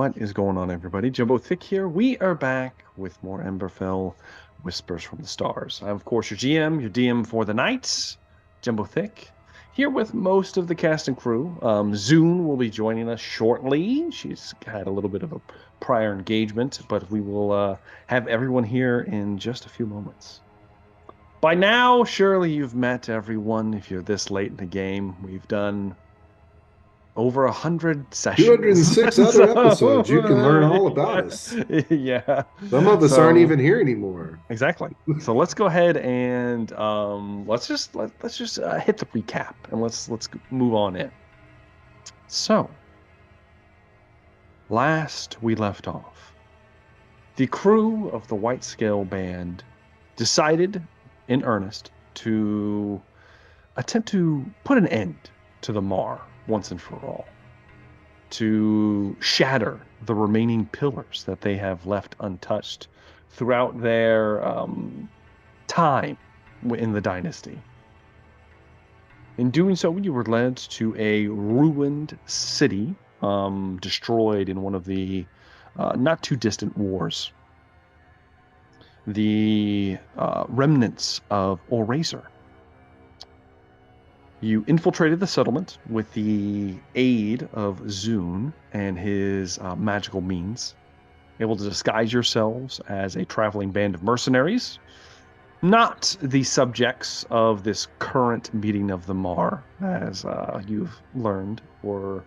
What is going on, everybody? Jumbo Thick here. We are back with more Emberfell Whispers from the Stars. I'm, of course, your GM, your DM for the night, Jumbo Thick. Here with most of the cast and crew. Zune will be joining us shortly. She's had a little bit of a prior engagement, but we will have everyone here in just a few moments. By now, surely you've met everyone if you're this late in the game. We've done over 100 sessions. 206 other episodes. You can learn all about us. Yeah. Some of us aren't even here anymore. Exactly. So let's go ahead and let's just hit the recap and let's move on in. So, last we left off, the crew of the White Scale Band decided in earnest to attempt to put an end to the Mar once and for all, to shatter the remaining pillars that they have left untouched throughout their time in the dynasty. In doing so, you were led to a ruined city, destroyed in one of the not too distant wars. The remnants of Orazer. You infiltrated the settlement with the aid of Zune and his magical means, able to disguise yourselves as a traveling band of mercenaries, not the subjects of this current meeting of the Mar, as you've learned, were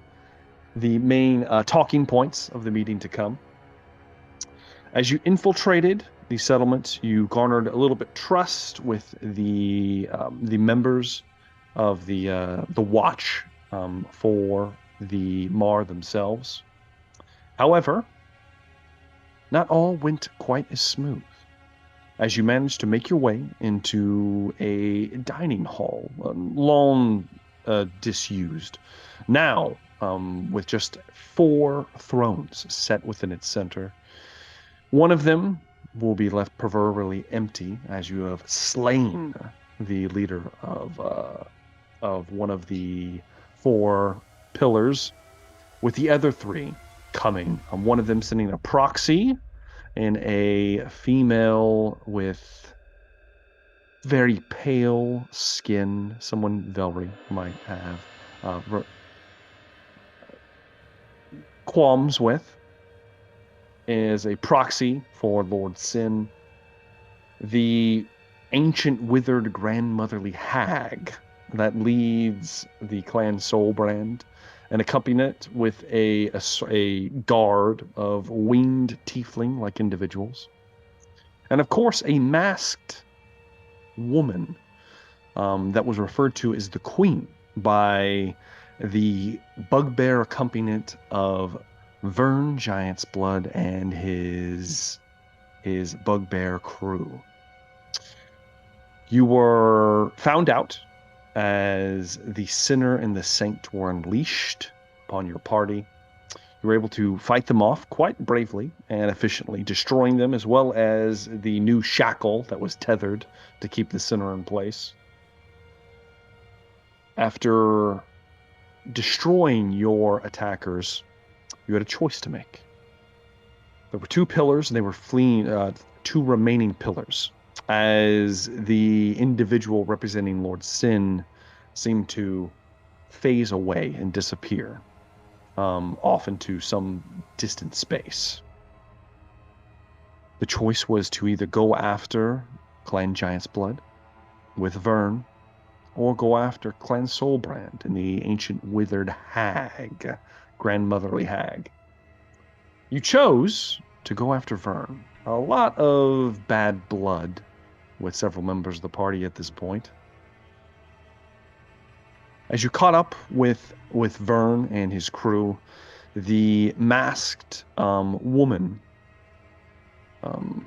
the main talking points of the meeting to come. As you infiltrated the settlement, you garnered a little bit trust with the members of the watch for the Mar themselves. However, not all went quite as smooth, as you managed to make your way into a dining hall, long disused, now with just 4 thrones set within its center. One of them will be left proverbially empty, as you have slain the leader of one of the 4 pillars, with the other 3 coming. One of them sending a proxy and a female with very pale skin, someone Velree might have qualms with, is a proxy for Lord Sin, the ancient withered grandmotherly hag that leads the clan Soulbrand, and accompany it with a guard of winged tiefling-like individuals. And of course, a masked woman that was referred to as the Queen by the bugbear accompaniment of Vern Giant's Blood and his bugbear crew. You were found out as the sinner and the saint were unleashed upon your party. You were able to fight them off quite bravely and efficiently, destroying them, as well as the new shackle that was tethered to keep the sinner in place. After destroying your attackers, you had a choice to make. There were 2 pillars, and they were fleeing 2 remaining pillars, as the individual representing Lord Sin seemed to phase away and disappear off into some distant space. The choice was to either go after Clan Giant's Blood with Vern, or go after Clan Soulbrand and the ancient withered hag, grandmotherly hag. You chose to go after Vern. A lot of bad blood with several members of the party at this point. As you caught up with Vern and his crew, the masked woman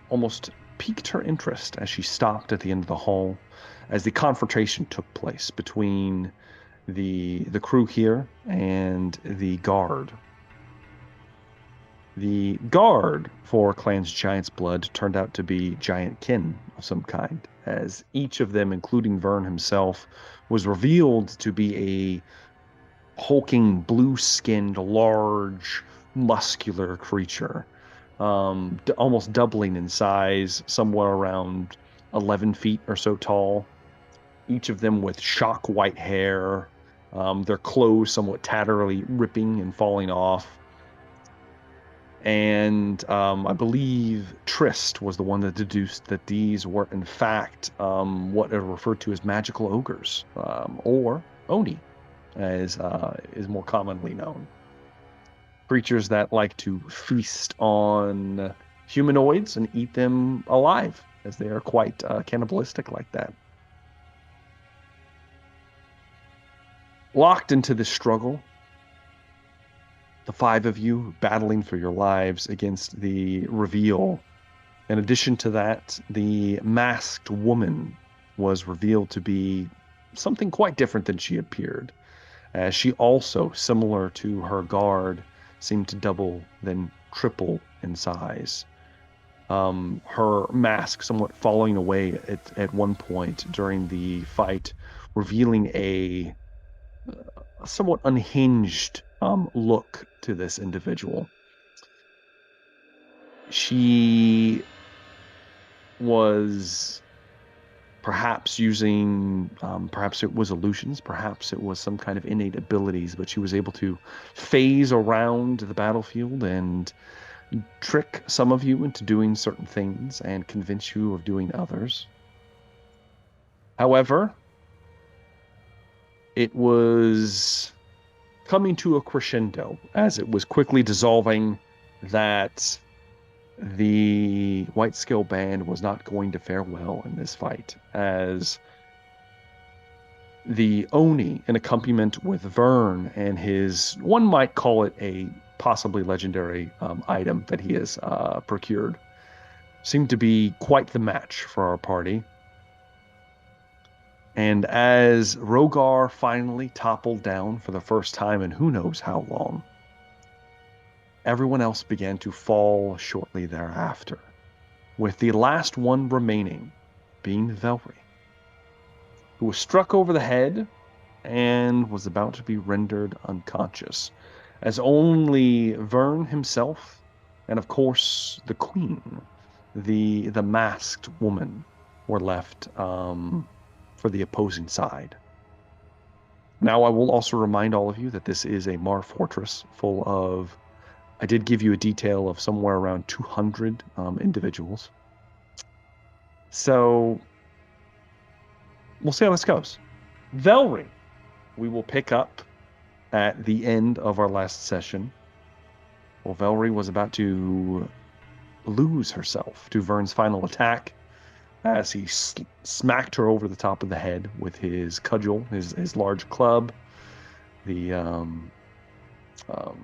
almost piqued her interest as she stopped at the end of the hall, as the confrontation took place between the crew here and the guard. The guard for Clan's Giant's Blood turned out to be giant kin of some kind, as each of them, including Vern himself, was revealed to be a hulking, blue-skinned, large, muscular creature, almost doubling in size, somewhere around 11 feet or so tall. Each of them with shock white hair, their clothes somewhat tatterly ripping and falling off. And I believe Trist was the one that deduced that these were, in fact, what are referred to as magical ogres, or Oni, as is more commonly known. Creatures that like to feast on humanoids and eat them alive, as they are quite cannibalistic like that. Locked into this struggle, the five of you battling for your lives against the reveal. In addition to that, the masked woman was revealed to be something quite different than she appeared, as she also, similar to her guard, seemed to double, then triple in size. Her mask somewhat falling away at one point during the fight, revealing a somewhat unhinged look to this individual. She was perhaps using, perhaps it was illusions, perhaps it was some kind of innate abilities, but she was able to phase around the battlefield and trick some of you into doing certain things and convince you of doing others. However, it was coming to a crescendo as it was quickly dissolving that the White Scale Band was not going to fare well in this fight, as the Oni, in accompaniment with Vern and his, one might call it a possibly legendary item that he has procured, seemed to be quite the match for our party. And as Rogar finally toppled down for the first time in who knows how long, everyone else began to fall shortly thereafter, with the last one remaining being Velree, who was struck over the head and was about to be rendered unconscious, as only Vern himself, and of course the queen, the masked woman, were left for the opposing side. Now, I will also remind all of you that this is a Mar fortress full of, I did give you a detail of somewhere around 200 individuals. So we'll see how this goes. Velree, we will pick up at the end of our last session. Well, Velree was about to lose herself to Vern's final attack as he smacked her over the top of the head with his cudgel, his large club. The oh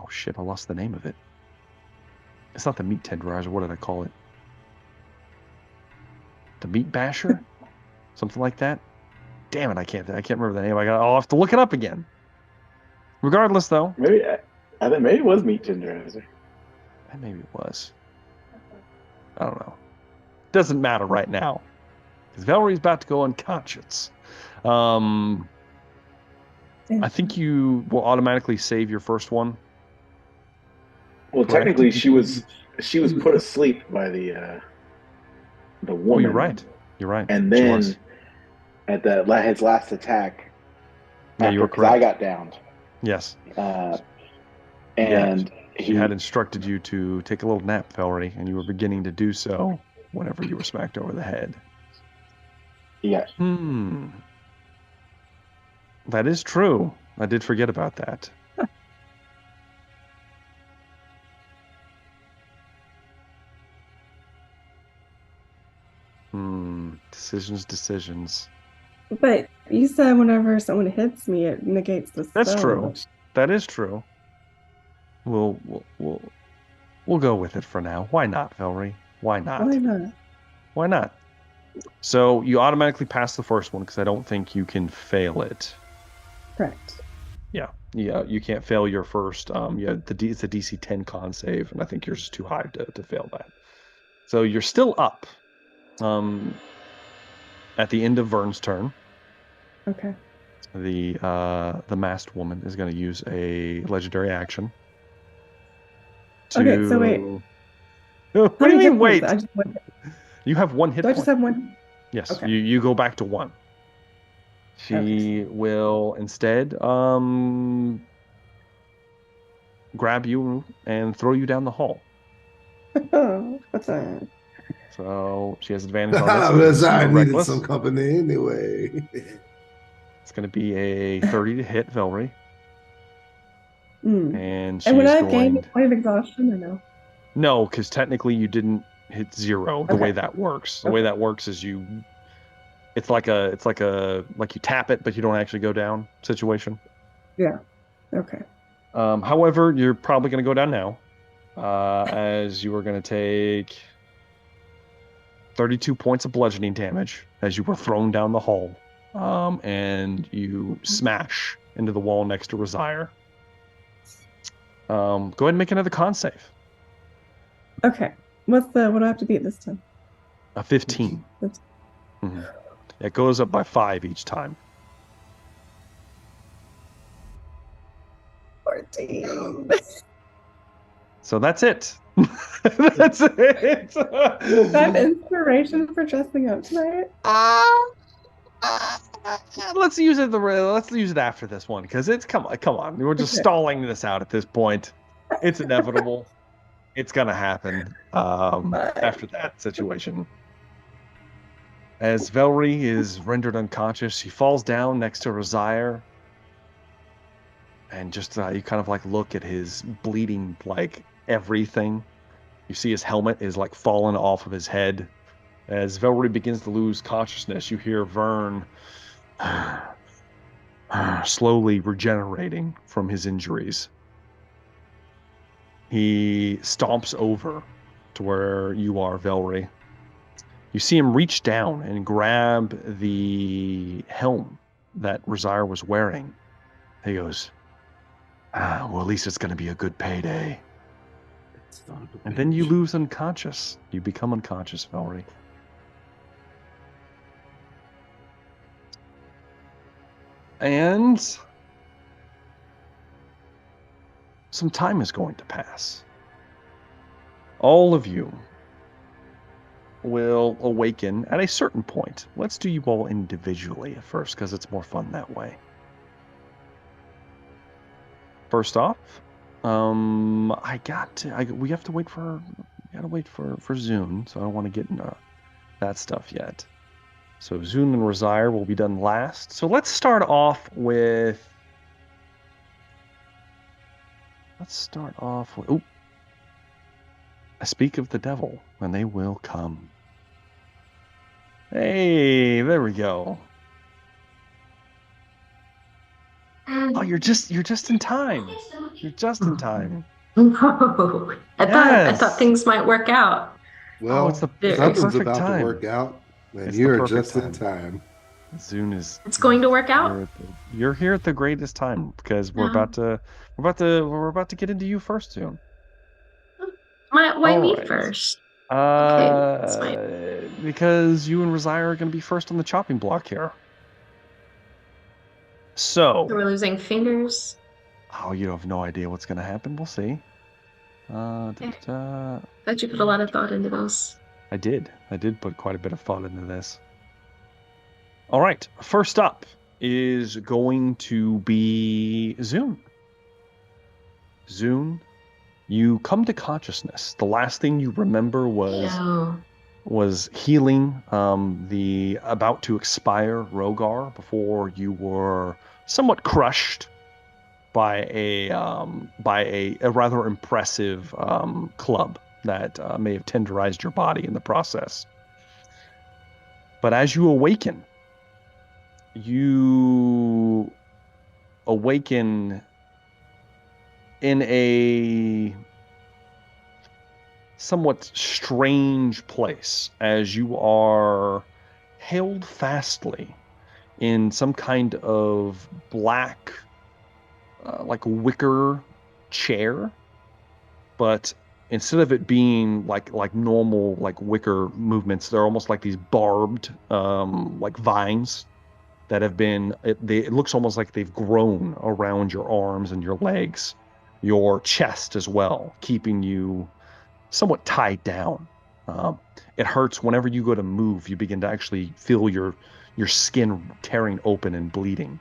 shit, I lost the name of it. It's not the meat tenderizer. What did I call it? The meat basher, something like that. Damn it, I can't remember the name. I'll have to look it up again. Regardless, though, maybe it was meat tenderizer. Maybe it was. I don't know. Doesn't matter right now, because Velree's about to go unconscious. I think you will automatically save your first one. Well, correct? Technically, she was put asleep by the woman. Oh, you're right. You're right. And then at his last attack, yeah, you were correct. I got downed. Yes. And he had instructed you to take a little nap, Velree, and you were beginning to do so whenever you were smacked over the head. Yeah. That is true. I did forget about that. Decisions. But you said whenever someone hits me, it negates the spell. That's true. That is true. We'll go with it for now. Why not, Velree? Why not? Why not? Why not? So you automatically pass the first one because I don't think you can fail it. Correct. Yeah, you can't fail your first. It's a DC 10 con save, and I think yours is too high to fail that. So you're still up. At the end of Vern's turn. Okay. the masked woman is going to use a legendary action. Okay, so wait. What How do you many hit mean, points? wait? I just want. You have 1 hit Do I point. just have one? Yes, Okay. you go back to 1. She will instead grab you and throw you down the hall. Oh, what's that? So she has advantage on this. 'cause Because you're I needed reckless. some company anyway. It's going to be a 30 to hit Velree. Mm. And And would she's I have gained going. a point of exhaustion or no? No, because technically you didn't hit 0. The way Okay. that works. The way that works is it's like you tap it, but you don't actually go down situation. Yeah. Okay. However, you're probably going to go down now, as you are going to take 32 points of bludgeoning damage as you were thrown down the hall, and you smash into the wall next to Razire. Go ahead and make another con save. Okay. What do I have to beat this time? A 15. Mm-hmm. It goes up by 5 each time. 14. So that's it. That's it. Do I have inspiration for dressing up tonight? Let's use it after this one, because it's come on. We're just stalling this out at this point. It's inevitable. It's gonna happen after that situation. As Velree is rendered unconscious, he falls down next to Razire, and just you kind of like look at his bleeding like everything. You see his helmet is like fallen off of his head. As Velree begins to lose consciousness, you hear Vern slowly regenerating from his injuries. He stomps over to where you are, Velree. You see him reach down and grab the helm that Razire was wearing. He goes, well, at least it's going to be a good payday. And then you lose unconscious. You become unconscious, Velree. And some time is going to pass. All of you will awaken at a certain point. Let's do you all individually at first, because it's more fun that way. First off, we have to wait for Zune, so I don't want to get into that stuff yet. So Zune and Razire will be done last. So let's start off with. Oh, I speak of the devil, and they will come. Hey, there we go. Oh, you're just in time. You're just in time. No, I thought things might work out. Well, it's the something's perfect about time. to work out, and It's you're the perfect just in time. Zune is. It's going to work out. You're here at the greatest time, because we're about to get into you first, Zune. Why me right. first? Because you and Razire are going to be first on the chopping block here. So we're losing fingers. Oh, you have no idea what's going to happen. We'll see. Bet you put a lot of thought into those. I did put quite a bit of thought into this. All right. First up is going to be Zune. Zune, you come to consciousness. The last thing you remember was healing the about to expire Rogar before you were somewhat crushed by a rather impressive club that may have tenderized your body in the process. But as you awaken in a somewhat strange place, as you are held fastly in some kind of black like wicker chair, but instead of it being like normal like wicker movements, they're almost like these barbed like vines that have been, it looks almost like they've grown around your arms and your legs, your chest as well, keeping you somewhat tied down. It hurts whenever you go to move. You begin to actually feel your skin tearing open and bleeding.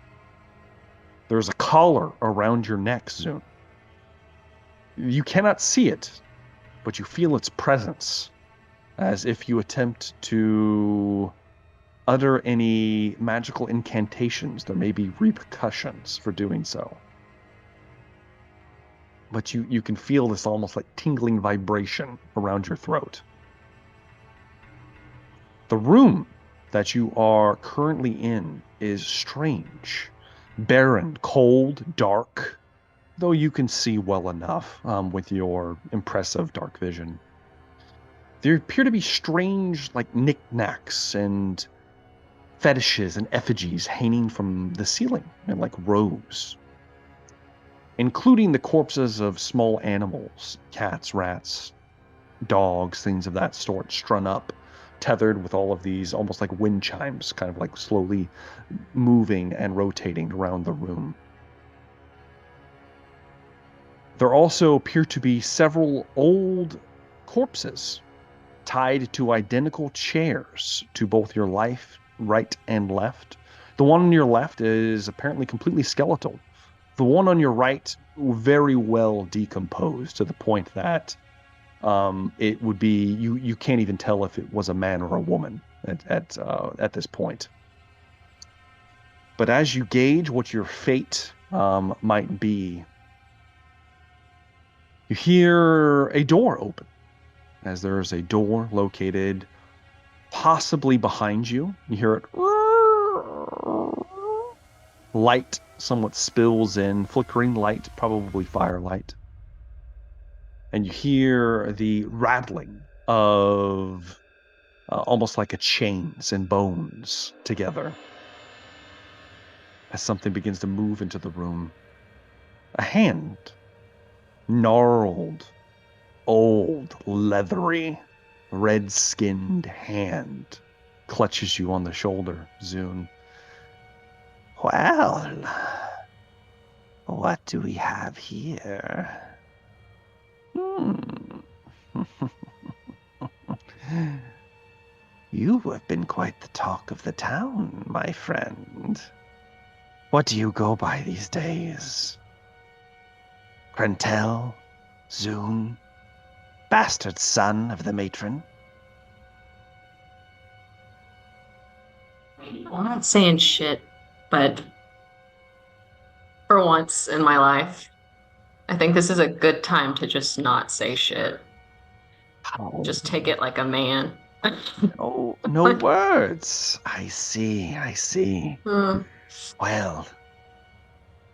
There's a collar around your neck, Zune. You cannot see it, but you feel its presence, as if you attempt to utter any magical incantations. There may be repercussions for doing so. But you can feel this almost like tingling vibration around your throat. The room that you are currently in is strange, barren, cold, dark, though you can see well enough with your impressive dark vision. There appear to be strange, like, knickknacks and fetishes and effigies hanging from the ceiling in, like, rows, including the corpses of small animals, cats, rats, dogs, things of that sort, strung up, tethered with all of these almost like wind chimes, kind of like slowly moving and rotating around the room. There also appear to be several old corpses tied to identical chairs to both your right and left. The one on your left is apparently completely skeletal. The one on your right, very well decomposed to the point that it would be, you can't even tell if it was a man or a woman at this point. But as you gauge what your fate might be, you hear a door open, as there is a door located possibly behind you. You hear it. Light somewhat spills in, flickering light, probably firelight. And you hear the rattling of almost like a chains and bones together as something begins to move into the room. A hand, gnarled, old, leathery, red-skinned hand clutches you on the shoulder, Zune. Well, what do we have here? You have been quite the talk of the town, my friend. What do you go by these days? Granel, Zune, bastard son of the matron? I'm not saying shit, but for once in my life, I think this is a good time to just not say shit. Oh. Just take it like a man. Oh, no words. I see. Well,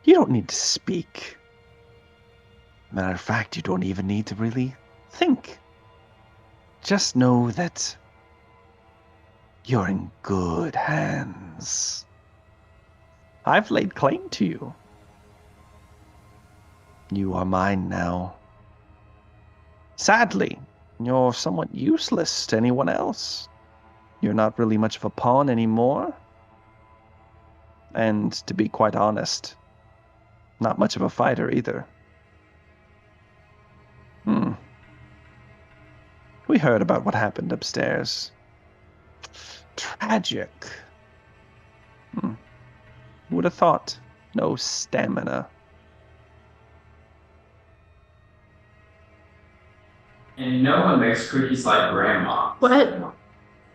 you don't need to speak. Matter of fact, you don't even need to really think. Just know that you're in good hands. I've laid claim to you. You are mine now. Sadly, you're somewhat useless to anyone else. You're not really much of a pawn anymore. And to be quite honest, not much of a fighter either. We heard about what happened upstairs. Tragic. Who would have thought? No stamina. And no one makes cookies like Grandma. What?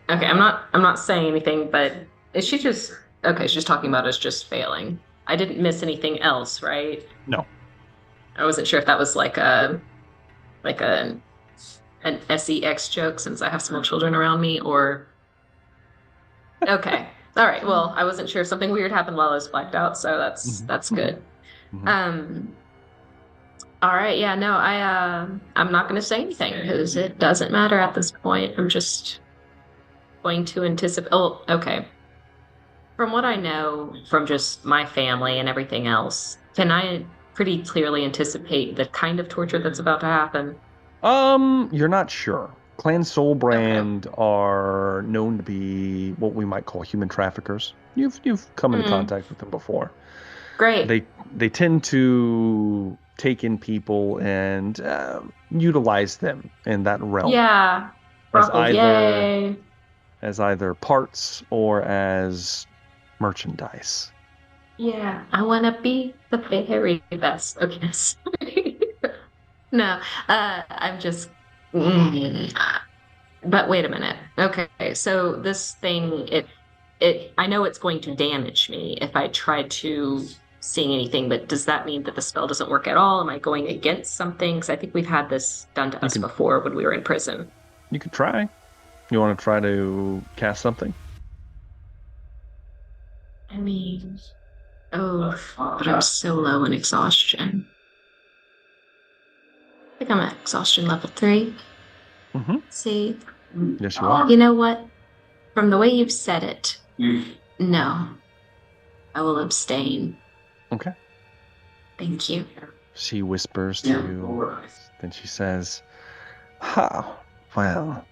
Okay, I'm not saying anything, but is she just okay? She's talking about us just failing. I didn't miss anything else, right? No. I wasn't sure if that was like an sex joke since I have small children around me, or okay, all right. Well, I wasn't sure if something weird happened while I was blacked out, so that's good. All right, yeah, no, I'm not going to say anything because it doesn't matter at this point. I'm just going to anticipate. Oh, okay. From what I know from just my family and everything else, can I pretty clearly anticipate the kind of torture that's about to happen? You're not sure. Clan Soulbrand are known to be what we might call human traffickers. You've come into contact with them before. Great. They tend to take in people and utilize them in that realm. Yeah. As either parts or as merchandise. Yeah, I want to be the very best. Okay, sorry. No, I'm just. But wait a minute. Okay, so this thing, I know it's going to damage me if I try to see anything, but does that mean that the spell doesn't work at all? Am I going against something? Because I think we've had this done to us before when we were in prison. You could try. You want to try to cast something? I mean, but I'm so low in exhaustion. I think I'm at exhaustion level 3. Mm-hmm. See? Yes, you are. You know what? From the way you've said it, no. I will abstain. Okay. Thank you. She whispers to you. Then she says, well.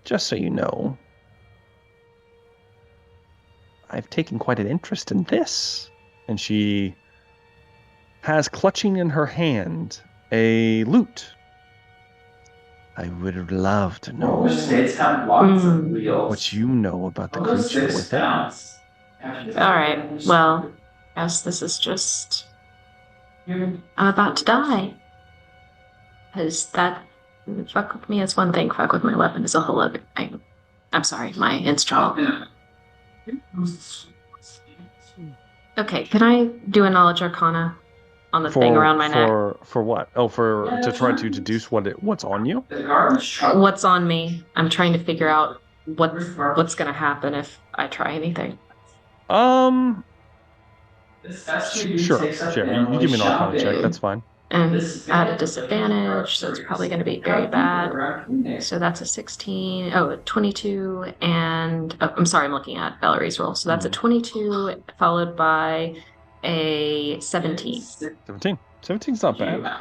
Just so you know, I've taken quite an interest in this. And she has clutching in her hand a lute. I would love to know what you know about the creature within. All right. Well, I guess this is just. I'm about to die. Because that. Fuck with me is one thing, fuck with my weapon is a whole other thing. I'm sorry, my instrument. Okay, can I do a knowledge arcana on the thing around my neck? For what? Oh, to try to deduce what's on you? What's on me? I'm trying to figure out what's gonna happen if I try anything. Sure. You give me an arcana check, that's fine. And at a disadvantage, so it's probably going to be very bad. So that's a 16, 22, and I'm sorry, I'm looking at Velree's roll. So that's a 22 followed by a 17. 17. 17's not bad.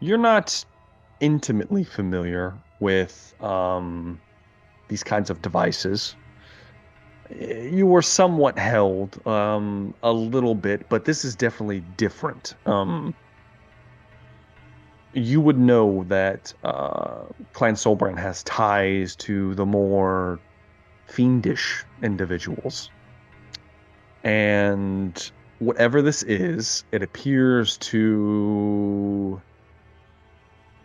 You're not intimately familiar with these kinds of devices. You were somewhat held a little bit, but this is definitely different. You would know that Clan Soulbrand has ties to the more fiendish individuals. And whatever this is, it appears to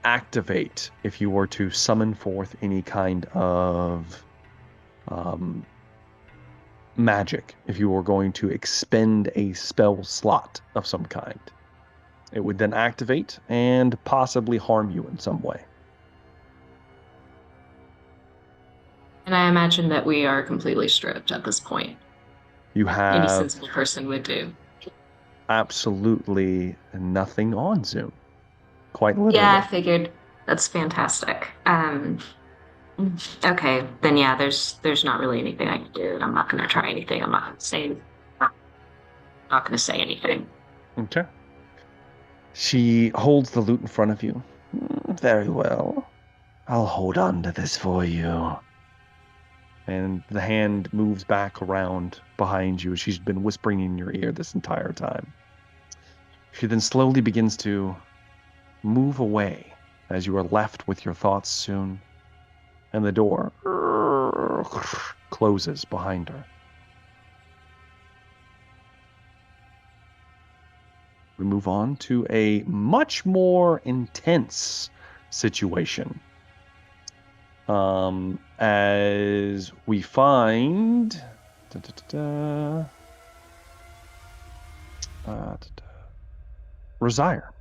activate if you were to summon forth any kind of magic, if you were going to expend a spell slot of some kind. It would then activate and possibly harm you in some way. And I imagine that we are completely stripped at this point. You have any sensible person would do. Absolutely nothing on Zoom. Quite literally. Yeah, I figured. That's fantastic. Okay, then yeah, there's not really anything I can do. I'm not going to try anything. I'm not going to say anything. Okay. She holds the lute in front of you. Very well. I'll hold on to this for you. And the hand moves back around behind you as she's been whispering in your ear this entire time. She then slowly begins to move away as you are left with your thoughts soon. And the door closes behind her. We move on to a much more intense situation. As we find... Rosire.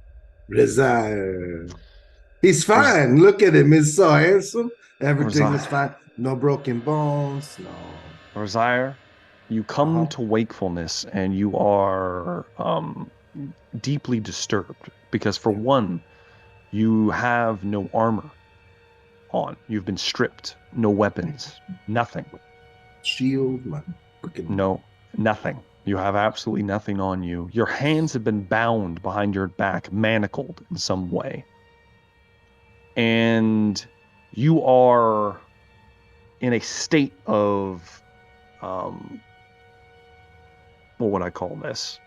He's fine. Look at him. He's so handsome. Everything is fine. No broken bones. No. Rosire, you come to wakefulness and you are deeply disturbed because, for one, you have no armor on. You've been stripped. No weapons. Nothing. Shield, man. No, nothing. You have absolutely nothing on you. Your hands have been bound behind your back, manacled in some way. and you are in a state of, what would I call this?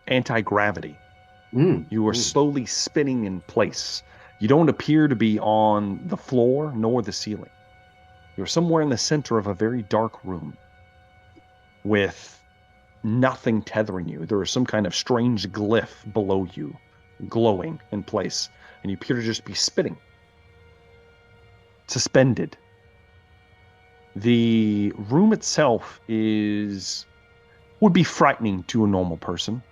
Anti-gravity. You are slowly spinning in place. You don't appear to be on the floor nor the ceiling. You're somewhere in the center of a very dark room with nothing tethering you. There is some kind of strange glyph below you, glowing in place, and you appear to just be spinning, suspended. The room itself would be frightening to a normal person.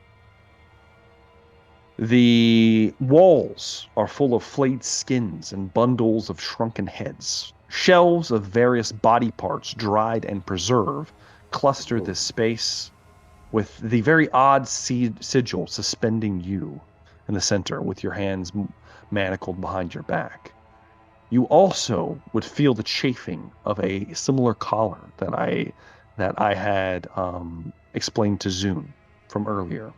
The walls are full of flayed skins and bundles of shrunken heads. Shelves of various body parts, dried and preserved, cluster this space, with the very odd sigil suspending you in the center with your hands manacled behind your back. You also would feel the chafing of a similar collar that I had explained to Zune from earlier.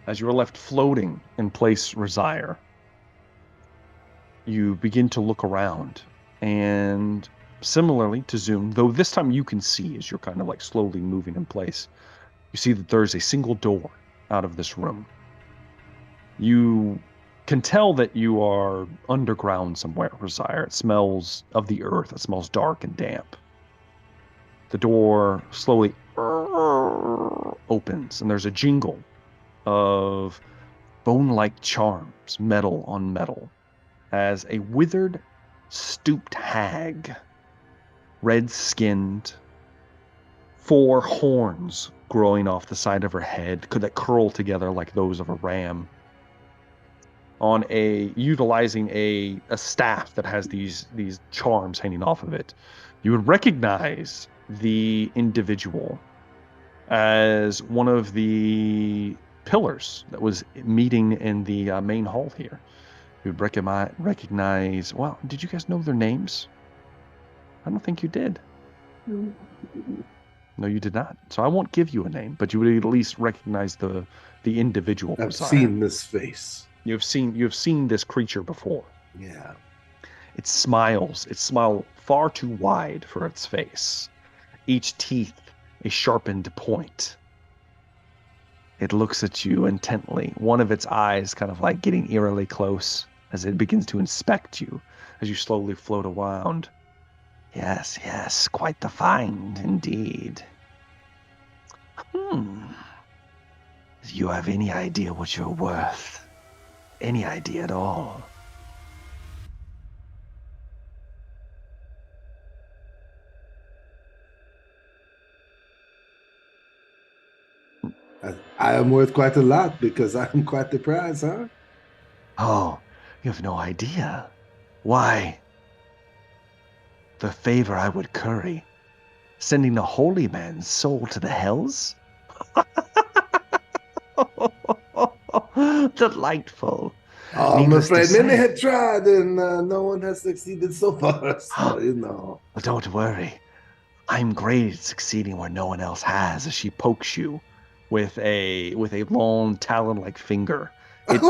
As you are left floating in place, Razire, you begin to look around, and similarly to Zune, though this time you can see as you're kind of like slowly moving in place, you see that there's a single door out of this room. You can tell that you are underground somewhere, Razire. It smells of the earth. It smells dark and damp. The door slowly opens, and there's a jingle of bone-like charms, metal on metal, as a withered, stooped hag, red-skinned, 4 horns growing off the side of her head that curl together like those of a ram, utilizing a staff that has these charms hanging off of it. You would recognize the individual as one of the pillars that was meeting in the main hall here. You would recognize. Well, did you guys know their names? I don't think you did. No, you did not. So I won't give you a name, but you would at least recognize the individual. I've seen this face. You've seen this creature before. Yeah. It smiles. It smiles far too wide for its face. Each teeth a sharpened point. It looks at you intently, one of its eyes kind of like getting eerily close as it begins to inspect you as you slowly float around. Yes, quite the find indeed. Do you have any idea what you're worth? Any idea at all? I am worth quite a lot because I'm quite the prize, huh? Oh, you have no idea. Why? The favor I would curry, sending a holy man's soul to the hells? Delightful. Oh, I'm afraid many had tried and no one has succeeded so far, so, you know. Well, don't worry. I'm great at succeeding where no one else has, as she pokes you with a long talon-like finger. It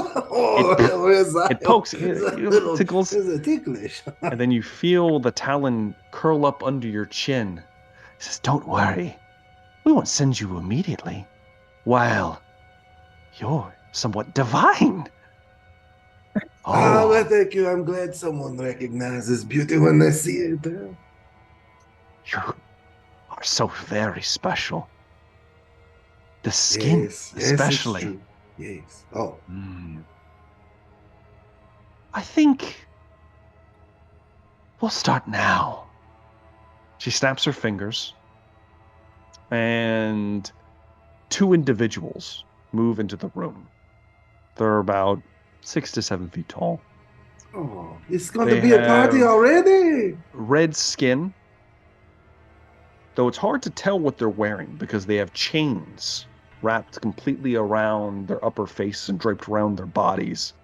pokes, it tickles. It's a ticklish. And then you feel the talon curl up under your chin. It says, don't worry. We won't send you immediately. Well, you're somewhat divine. Oh, well, thank you. I'm glad someone recognizes beauty when they see it. You are so very special. The skin, especially. Yes. Oh. I think we'll start now. She snaps her fingers, and 2 individuals move into the room. They're about 6 to 7 feet tall. Oh, it's going to be a party already. Red skin, though it's hard to tell what they're wearing because they have chains wrapped completely around their upper face and draped around their bodies.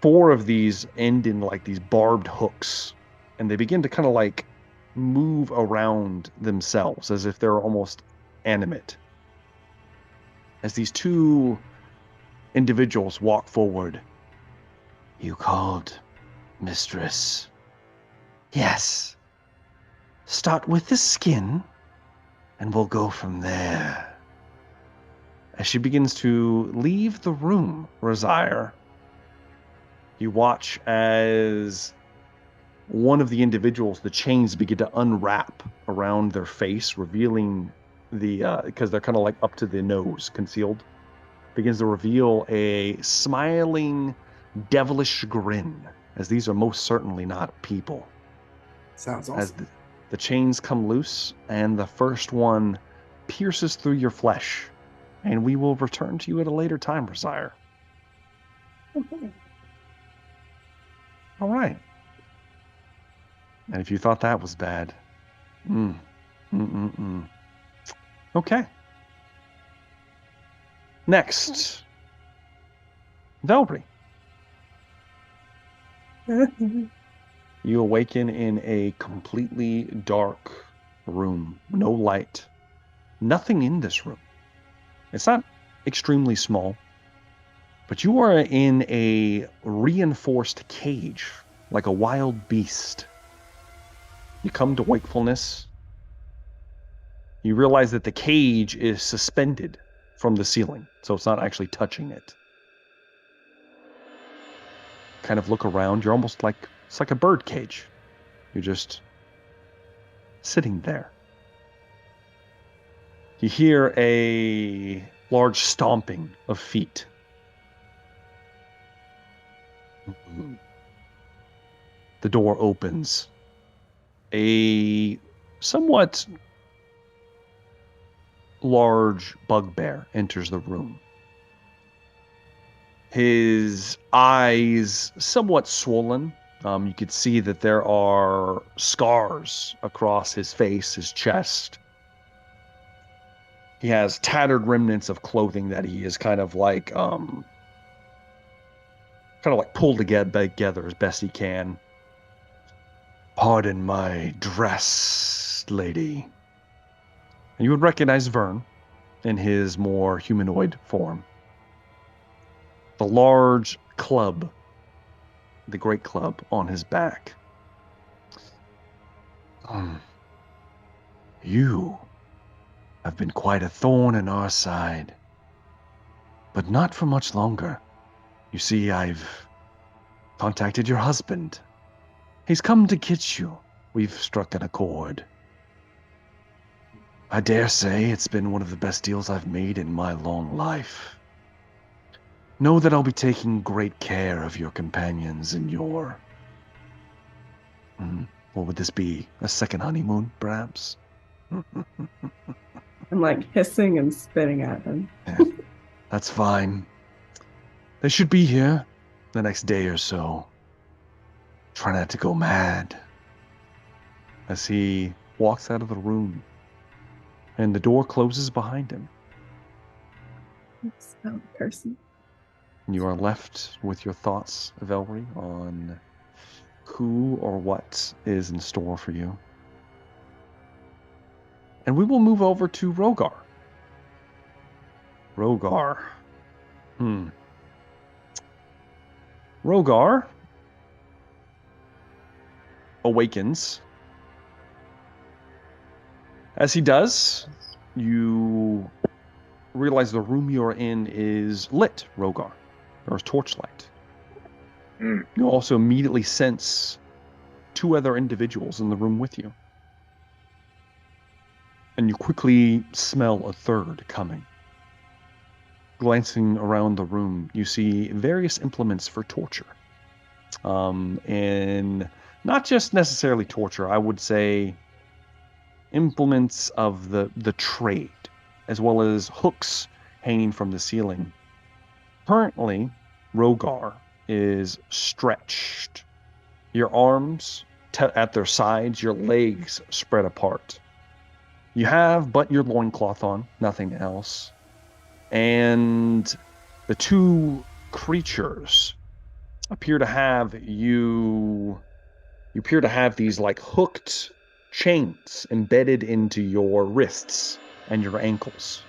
4 of these end in like these barbed hooks, and they begin to kind of like move around themselves as if they're almost animate. As these 2 individuals walk forward. You called, mistress. Yes. Start with the skin, and we'll go from there. As she begins to leave the room, Razire, you watch as one of the individuals, the chains begin to unwrap around their face, revealing because they're kind of like up to the nose, concealed, begins to reveal a smiling, devilish grin, as these are most certainly not people. Sounds awesome. As the chains come loose, and the first one pierces through your flesh, and we will return to you at a later time, Razire. All right. And if you thought that was bad, Okay. Next, Velree. You awaken in a completely dark room, no light, nothing in this room. It's not extremely small, but you are in a reinforced cage, like a wild beast. You come to wakefulness. You realize that the cage is suspended from the ceiling, so it's not actually touching it. Kind of look around. You're almost like, it's like a bird cage. You're just sitting there. You hear a large stomping of feet. The door opens. A somewhat large bugbear enters the room. His eyes somewhat swollen. You could see that there are scars across his face, his chest. He has tattered remnants of clothing that he is kind of like pulled together as best he can. Pardon my dress, lady. And you would recognize Vern in his more humanoid form. The large club, the great club on his back. You have been quite a thorn in our side, but not for much longer. You see, I've contacted your husband. He's come to get you. We've struck an accord. I dare say it's been one of the best deals I've made in my long life. Know that I'll be taking great care of your companions and your... what would this be? A second honeymoon, perhaps? I'm like hissing and spitting at him. Yeah, that's fine. They should be here the next day or so. Try not to go mad. As he walks out of the room, and the door closes behind him. It's not a person. You are left with your thoughts, Velree, on who or what is in store for you. And we will move over to Rogar. Rogar awakens. As he does, you realize the room you're in is lit, Rogar. There's torchlight. You also immediately sense two other individuals in the room with you. And you quickly smell a third coming. Glancing around the room, you see various implements for torture. And not just necessarily torture, I would say implements of the trade, as well as hooks hanging from the ceiling. Currently, Rogar is stretched. Your arms at their sides, your legs spread apart. You have but your loincloth on, nothing else. And the two creatures appear to have these like hooked chains embedded into your wrists and your ankles.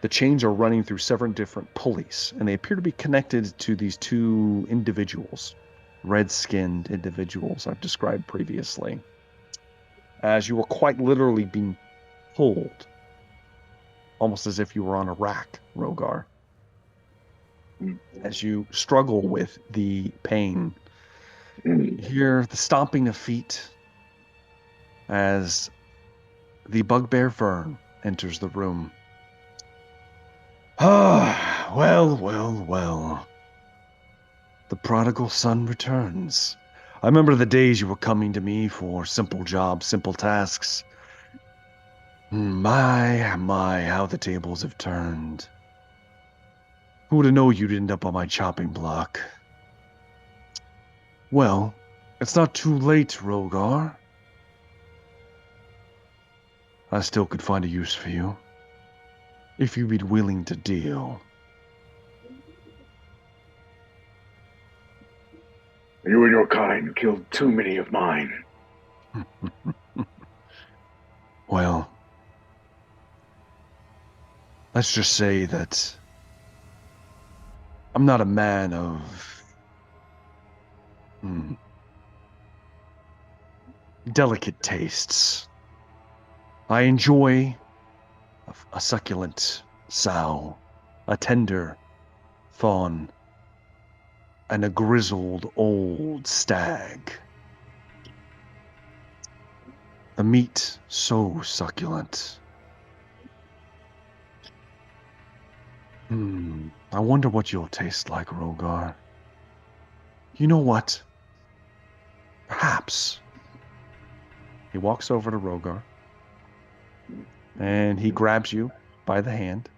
The chains are running through several different pulleys, and they appear to be connected to these two individuals, red-skinned individuals I've described previously. As you were quite literally being pulled, almost as if you were on a rack, Rogar. As you struggle with the pain, you hear the stomping of feet as the bugbear Vern enters the room. Ah, well. The prodigal son returns. I remember the days you were coming to me for simple jobs, simple tasks. My, how the tables have turned. Who would have known you'd end up on my chopping block? Well, it's not too late, Rogar. I still could find a use for you, if you'd be willing to deal. You and your kind killed too many of mine. Well, let's just say that I'm not a man of delicate tastes. I enjoy a succulent sow, a tender fawn, and a grizzled old stag. The meat so succulent. I wonder what you'll taste like, Rogar. You know what? Perhaps. He walks over to Rogar, and he grabs you by the hand,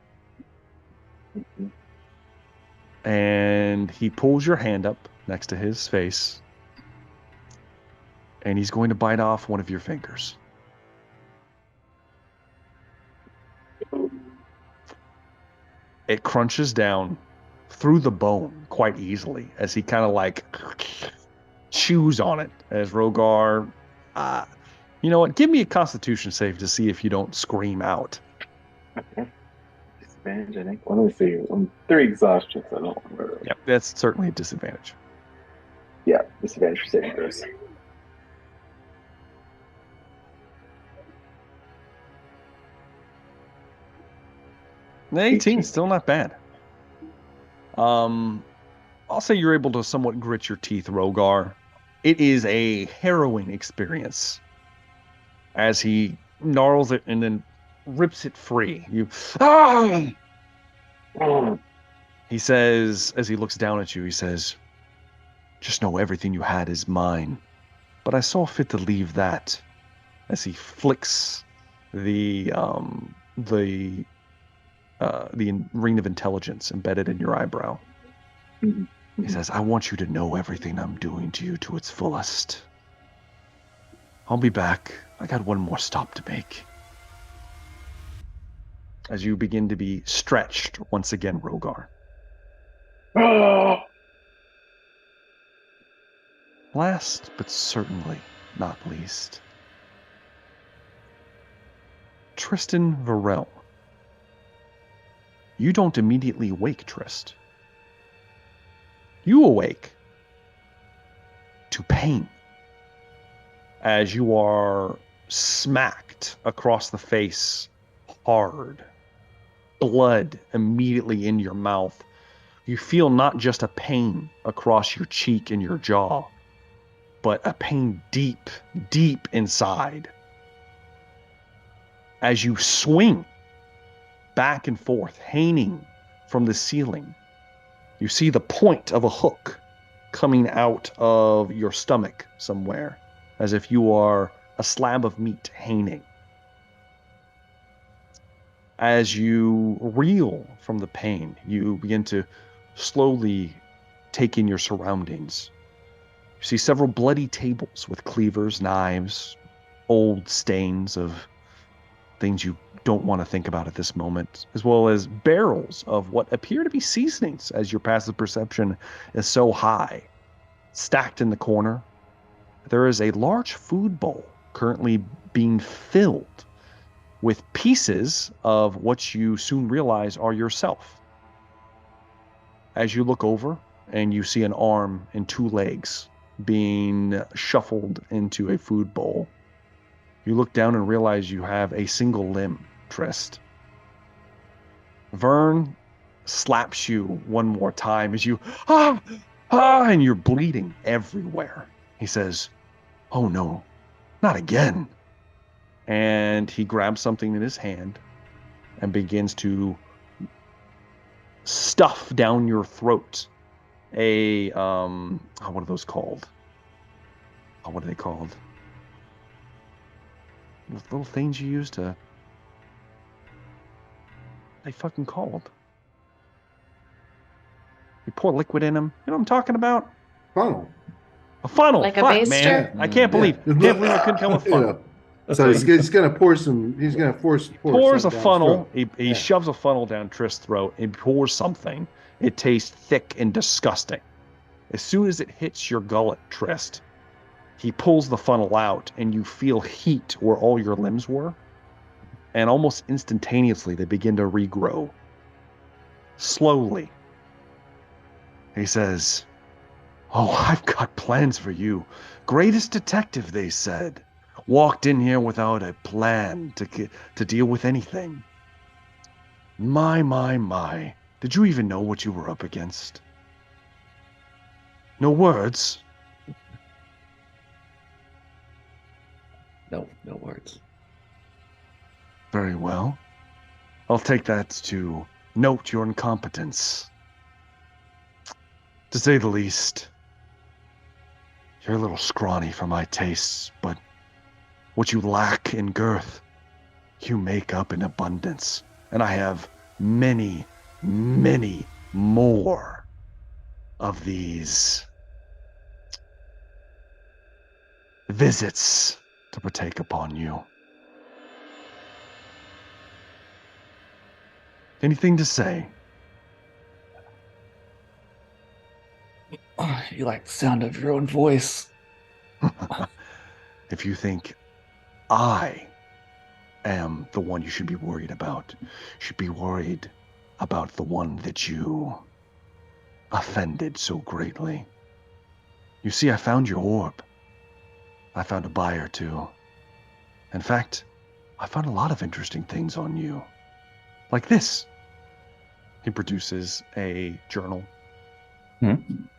and he pulls your hand up next to his face, and he's going to bite off one of your fingers. It crunches down through the bone quite easily as he kind of like chews on it as Rogar, you know what? Give me a Constitution save to see if you don't scream out. Okay. Disadvantage, I think. Let me see. 3 exhaustions. I don't remember. Yep, that's certainly a disadvantage. Yeah, disadvantage for saving throws. The 18 is still not bad. I'll say you're able to somewhat grit your teeth, Rogar. It is a harrowing experience as he gnarls it and then rips it free. He says, as he looks down at you, he says, just know everything you had is mine. But I saw fit to leave that. As he flicks the ring of intelligence embedded in your eyebrow. He says, I want you to know everything I'm doing to you to its fullest. I'll be back. I got one more stop to make. As you begin to be stretched once again, Rogar. Last, but certainly not least, Tristan Varel. You don't immediately wake, Trist. You awake to pain as you are smacked across the face hard. Blood immediately in your mouth. You feel not just a pain across your cheek and your jaw, but a pain deep, deep inside. As you swing back and forth, hanging from the ceiling, you see the point of a hook coming out of your stomach somewhere, as if you are a slab of meat hanging. As you reel from the pain, you begin to slowly take in your surroundings. You see several bloody tables with cleavers, knives, old stains of things you don't want to think about at this moment, as well as barrels of what appear to be seasonings, as your passive perception is so high. Stacked in the corner, there is a large food bowl currently being filled with pieces of what you soon realize are yourself. As you look over and you see an arm and 2 legs being shuffled into a food bowl, you look down and realize you have a single limb, Trist. Vern slaps you one more time as you, and you're bleeding everywhere. He says, "Oh no, not again." And he grabs something in his hand and begins to stuff down your throat a what are those called? What are they called? Those little things you use to, they fucking called. You pour liquid in them. You know what I'm talking about? Funnel. A funnel. Like a Fuck, baster? man. I can't believe I couldn't come with a funnel. So he's gonna pour some. He's gonna pour Pours a something down his funnel. throat. He shoves a funnel down Trist's throat and pours something. It tastes thick and disgusting. As soon as it hits your gullet, Trist, he pulls the funnel out and you feel heat where all your limbs were. And almost instantaneously, they begin to regrow. Slowly. He says, "Oh, I've got plans for you. Greatest detective," they said. "Walked in here without a plan to deal with anything. My. Did you even know what you were up against? No words?" No words. Very well. I'll take that to note your incompetence. To say the least, you're a little scrawny for my tastes, but what you lack in girth, you make up in abundance. And I have many more of these visits to partake upon you. Anything to say? Oh, you like the sound of your own voice. If you think I am the one you should be worried about, you should be worried about the one that you offended so greatly. You see, I found your orb. I found a buyer too. In fact, I found a lot of interesting things on you. Like this. He produces a journal.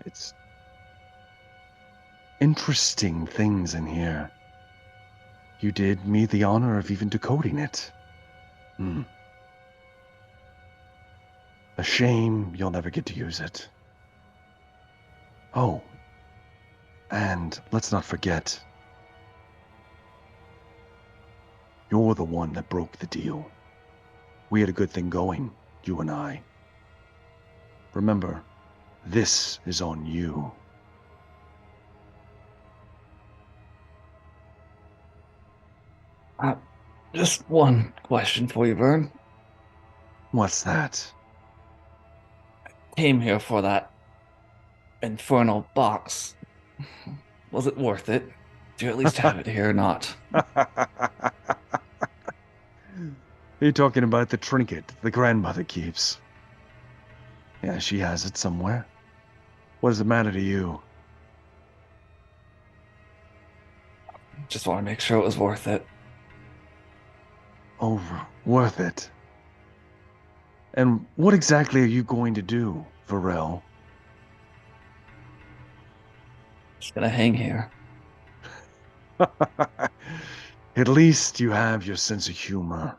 It's interesting things in here. You did me the honor of even decoding it. A shame you'll never get to use it. Oh, and let's not forget, you're the one that broke the deal. We had a good thing going, you and I. Remember, this is on you. Just one question for you, Vern. What's that? Came here for that infernal box. Was it worth it? Do you at least have it here or not? You're talking about the trinket the grandmother keeps. Yeah, she has it somewhere. What does it matter to you? Just want to make sure it was worth it. Oh, worth it. And what exactly are you going to do, Varel? Just gonna hang here. At least you have your sense of humor.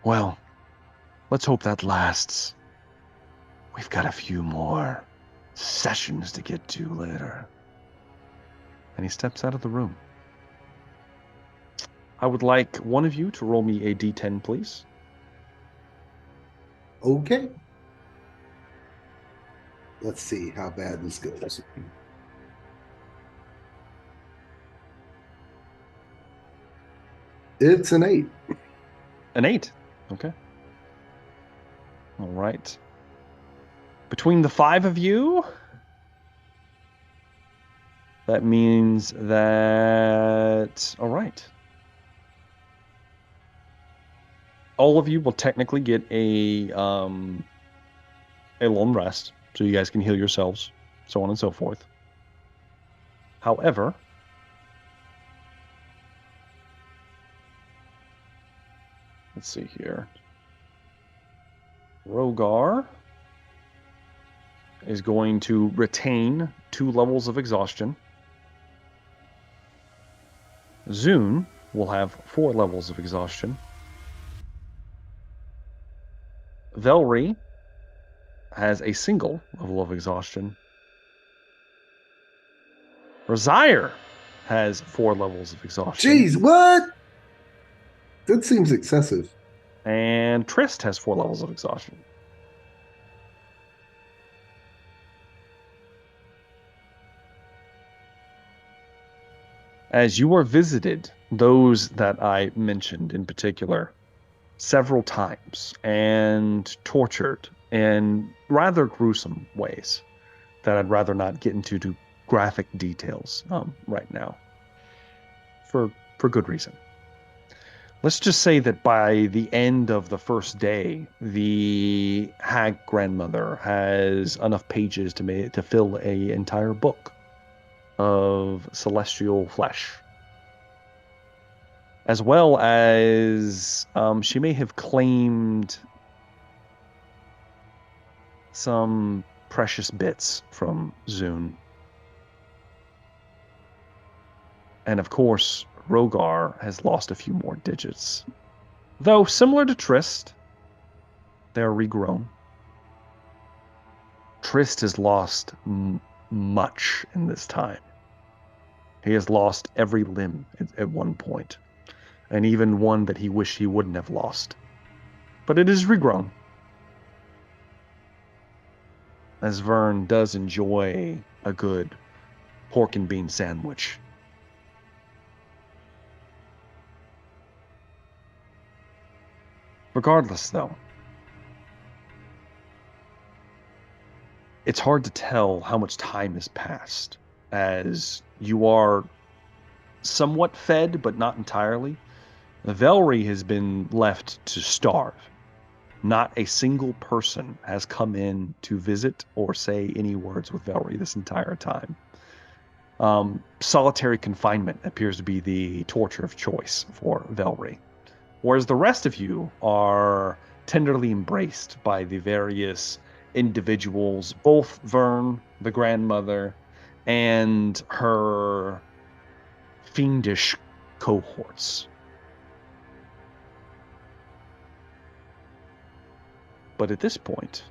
Well, let's hope that lasts. We've got a few more sessions to get to later. And he steps out of the room. I would like one of you to roll me a d10, please. Okay. Let's see how bad this goes. It's an 8. An 8. Okay. All right. Between the 5 of you, that means that... All right. all of you will technically get a long rest, so you guys can heal yourselves, so on and so forth. However, let's see here. Rogar is going to retain 2 levels of exhaustion. Zune will have 4 levels of exhaustion. Velree has a single level of exhaustion. Razire has 4 levels of exhaustion. Jeez, what? That seems excessive. And Trist has 4 levels of exhaustion. As you are visited, those that I mentioned in particular, several times, and tortured in rather gruesome ways that I'd rather not get into graphic details right now, for good reason. Let's just say that by the end of the first day, the hag grandmother has enough pages to fill an entire book of celestial flesh. As well as she may have claimed some precious bits from Zune. And of course, Rogar has lost a few more digits. Though, similar to Trist, they're regrown. Trist has lost much in this time. He has lost every limb at one point, and even one that he wished he wouldn't have lost. But it is regrown. As Vern does enjoy a good pork and bean sandwich. Regardless, though, it's hard to tell how much time has passed, as you are somewhat fed, but not entirely. Velree has been left to starve. Not a single person has come in to visit or say any words with Velree this entire time. Solitary confinement appears to be the torture of choice for Velree. Whereas the rest of you are tenderly embraced by the various individuals, both Vern, the grandmother, and her fiendish cohorts. But at this point,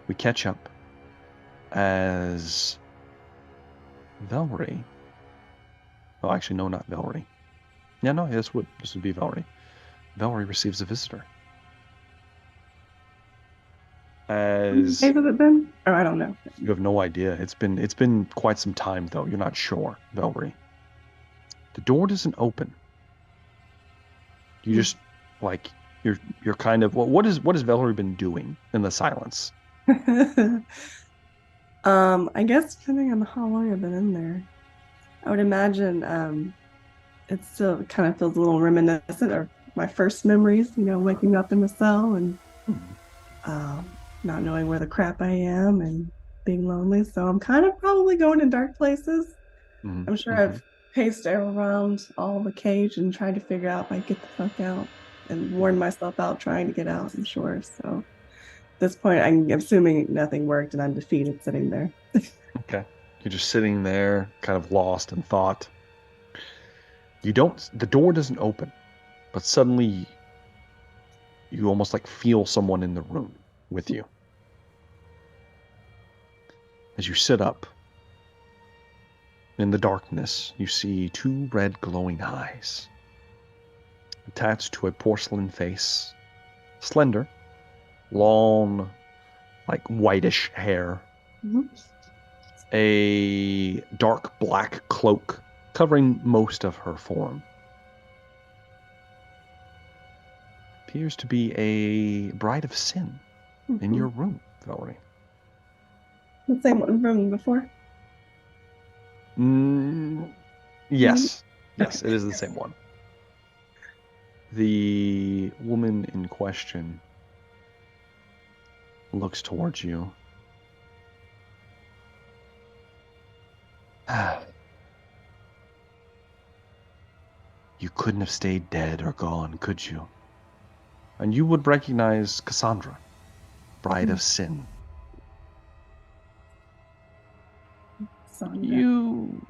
we catch up as Velree. Oh, actually, no, not Velree. Yeah, no, this would be Velree. Velree receives a visitor. As How has it been? Or I don't know. you have no idea. It's been quite some time though. You're not sure, Velree. The door doesn't open. You just you're kind of what has Velree been doing in the silence? I guess depending on how long I've been in there, I would imagine it still kind of feels a little reminiscent of my first memories, waking up in the cell and not knowing where the crap I am and being lonely. So I'm kind of probably going in dark places. Mm-hmm. I'm sure I've paced around all the cage and tried to figure out if I get the fuck out and worn myself out trying to get out, I'm sure. So at this point, I'm assuming nothing worked and I'm defeated sitting there. Okay. You're just sitting there, kind of lost in thought. The door doesn't open, but suddenly you almost feel someone in the room with you. As you sit up, in the darkness, you see 2 red glowing eyes attached to a porcelain face, slender, long, whitish hair, a dark black cloak covering most of her form. Appears to be a bride of sin in your room, Velree. The same one from before? Yes. Yes, it is the same one. The woman in question looks towards you. You couldn't have stayed dead or gone, could you? And you would recognize Cassandra, Bride of Sin. Sandra. You,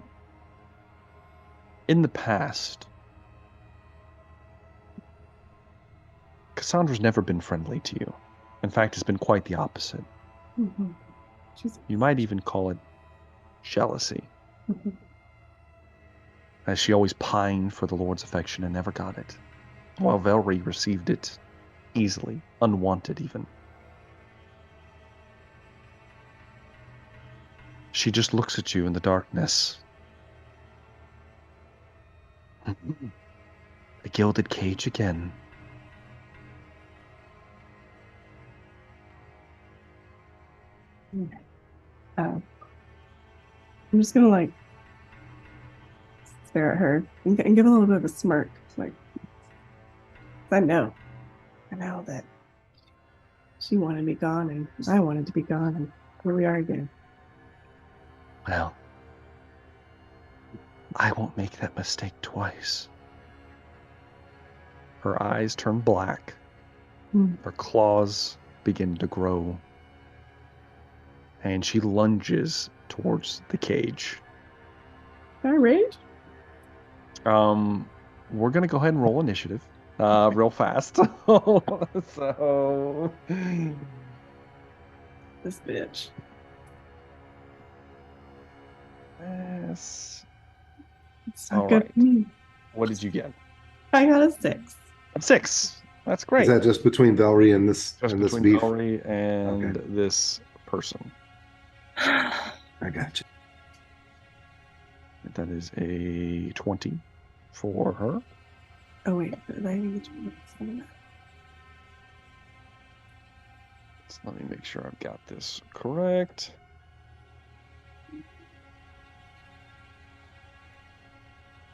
in the past, Cassandra's never been friendly to you. In fact, it's been quite the opposite. Mm-hmm. You might even call it jealousy, Mm-hmm. as she always pined for the Lord's affection and never got it, while Velree received it easily, unwanted even. She just looks at you in the darkness. The gilded cage again. I'm just gonna like stare at her and give a little bit of a smirk. Like, I know that she wanted me gone and I wanted to be gone, and here we are again. Well, I won't make that mistake twice. Her eyes turn black. Her claws begin to grow. And she lunges towards the cage. Can I rage? We're going to go ahead and roll initiative real fast. So... This bitch. Yes. It's not All good right. for me. What did you get? I got a 6. A 6. That's great. Is that just between Velree and this Just and this between beef? Velree and Okay. this person. I got you. That is a 20 for her. Oh wait, did I get something? So let me make sure I've got this correct.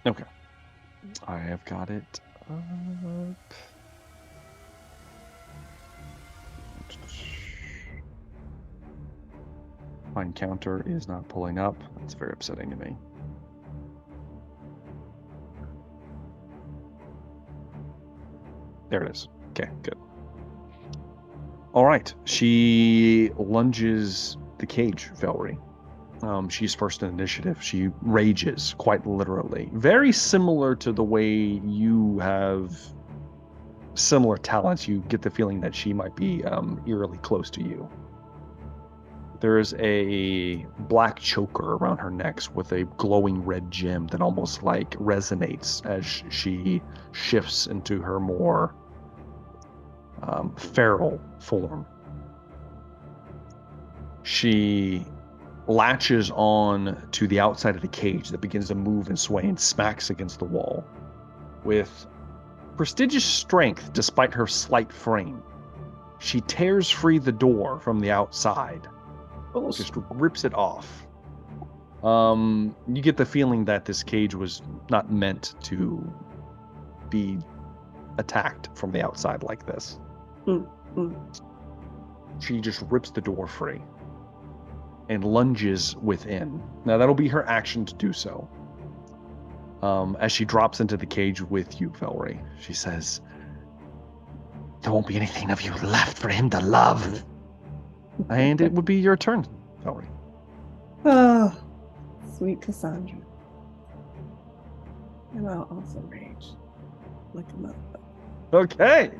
Okay. I have got it up. My encounter is not pulling up. That's very upsetting to me. There it is. Okay, good. All right. She lunges the cage, Velree. She's first in initiative. She rages, quite literally. Very similar to the way you have similar talents. You get the feeling that she might be eerily close to you. There is a black choker around her neck with a glowing red gem that almost like resonates as she shifts into her more feral form. She latches on to the outside of the cage that begins to move and sway and smacks against the wall. With prodigious strength, despite her slight frame, she tears free the door from the outside. Just rips it off. You get the feeling that this cage was not meant to be attacked from the outside like this. She just rips the door free and lunges within. Now that'll be her action to do so. As she drops into the cage with you, Velree, she says, "There won't be anything of you left for him to love." And it would be your turn, Velree. Oh, sweet Cassandra. And I'll also rage. Look him up. Okay.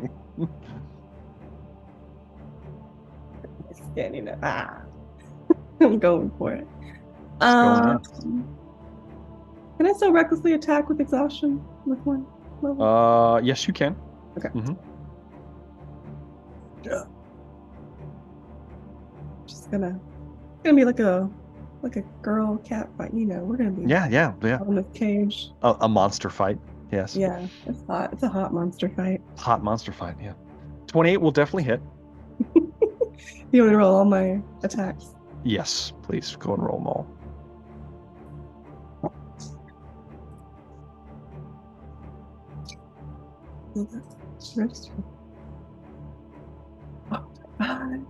Standing up. I'm going for it. going Can I still recklessly attack with exhaustion with one level? Yes, you can. Okay. Mm-hmm. Yeah. Just gonna be like a girl cat fight. You know, we're gonna be Yeah. on the cage. A monster fight. Yes. Yeah, it's hot. It's a hot monster fight. Hot monster fight. Yeah. 28 will definitely hit. You want to roll all my attacks? Yes, please go and roll them all. I'm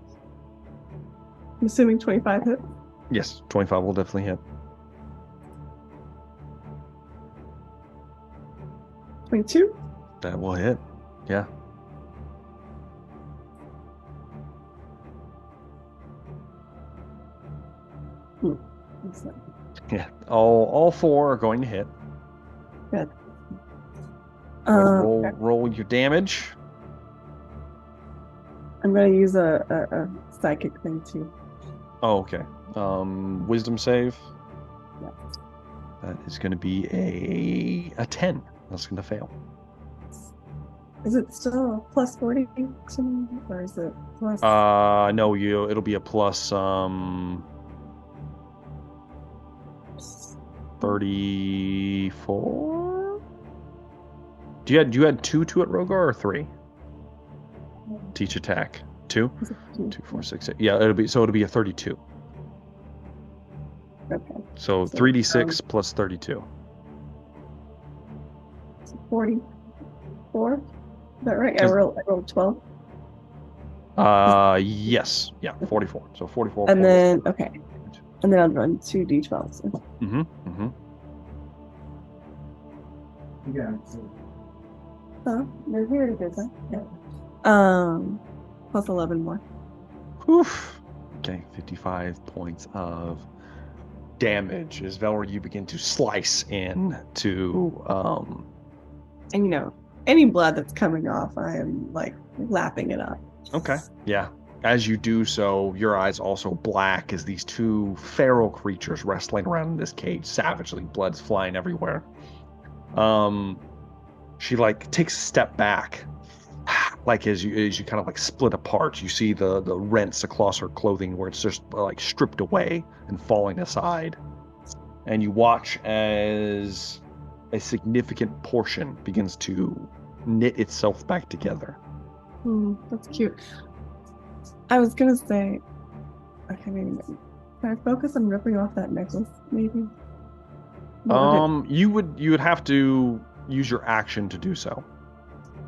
assuming 25 hit. Yes, 25 will definitely hit. 22. That will hit. Yeah. What's that? Yeah. All four are going to hit. Good. Roll your damage. I'm going to use a psychic thing too. Oh, okay. Wisdom save. Yeah. That is going to be a 10. That's going to fail. Is it still plus 40 to me, or is it plus? No, it'll be a plus 34. You had 2 to it, Rogar, or 3? Teach attack 2. 2, 4, 6, 8. Yeah, it'll be a 32. Okay. So 3d6 plus 32. 44. Is that right? I rolled 12. Yes. Yeah, 44. So 44. And then okay. And then I'll run 2d12s. Mm-hmm. Mm-hmm. Oh, no, here it is. Yeah. Plus 11 more. Oof. Okay, 55 points of damage as Velree, you begin to slice into And any blood that's coming off, I am like lapping it up. Okay. Yeah. As you do so, your eyes also black as these two feral creatures wrestling around in this cage savagely, blood's flying everywhere. She like takes a step back, like as you kind of like split apart, you see the rents across her clothing where it's just like stripped away and falling aside. And you watch as a significant portion begins to knit itself back together. That's cute. I was gonna say, okay, maybe. Can I focus on ripping off that necklace, maybe? You would have to use your action to do so.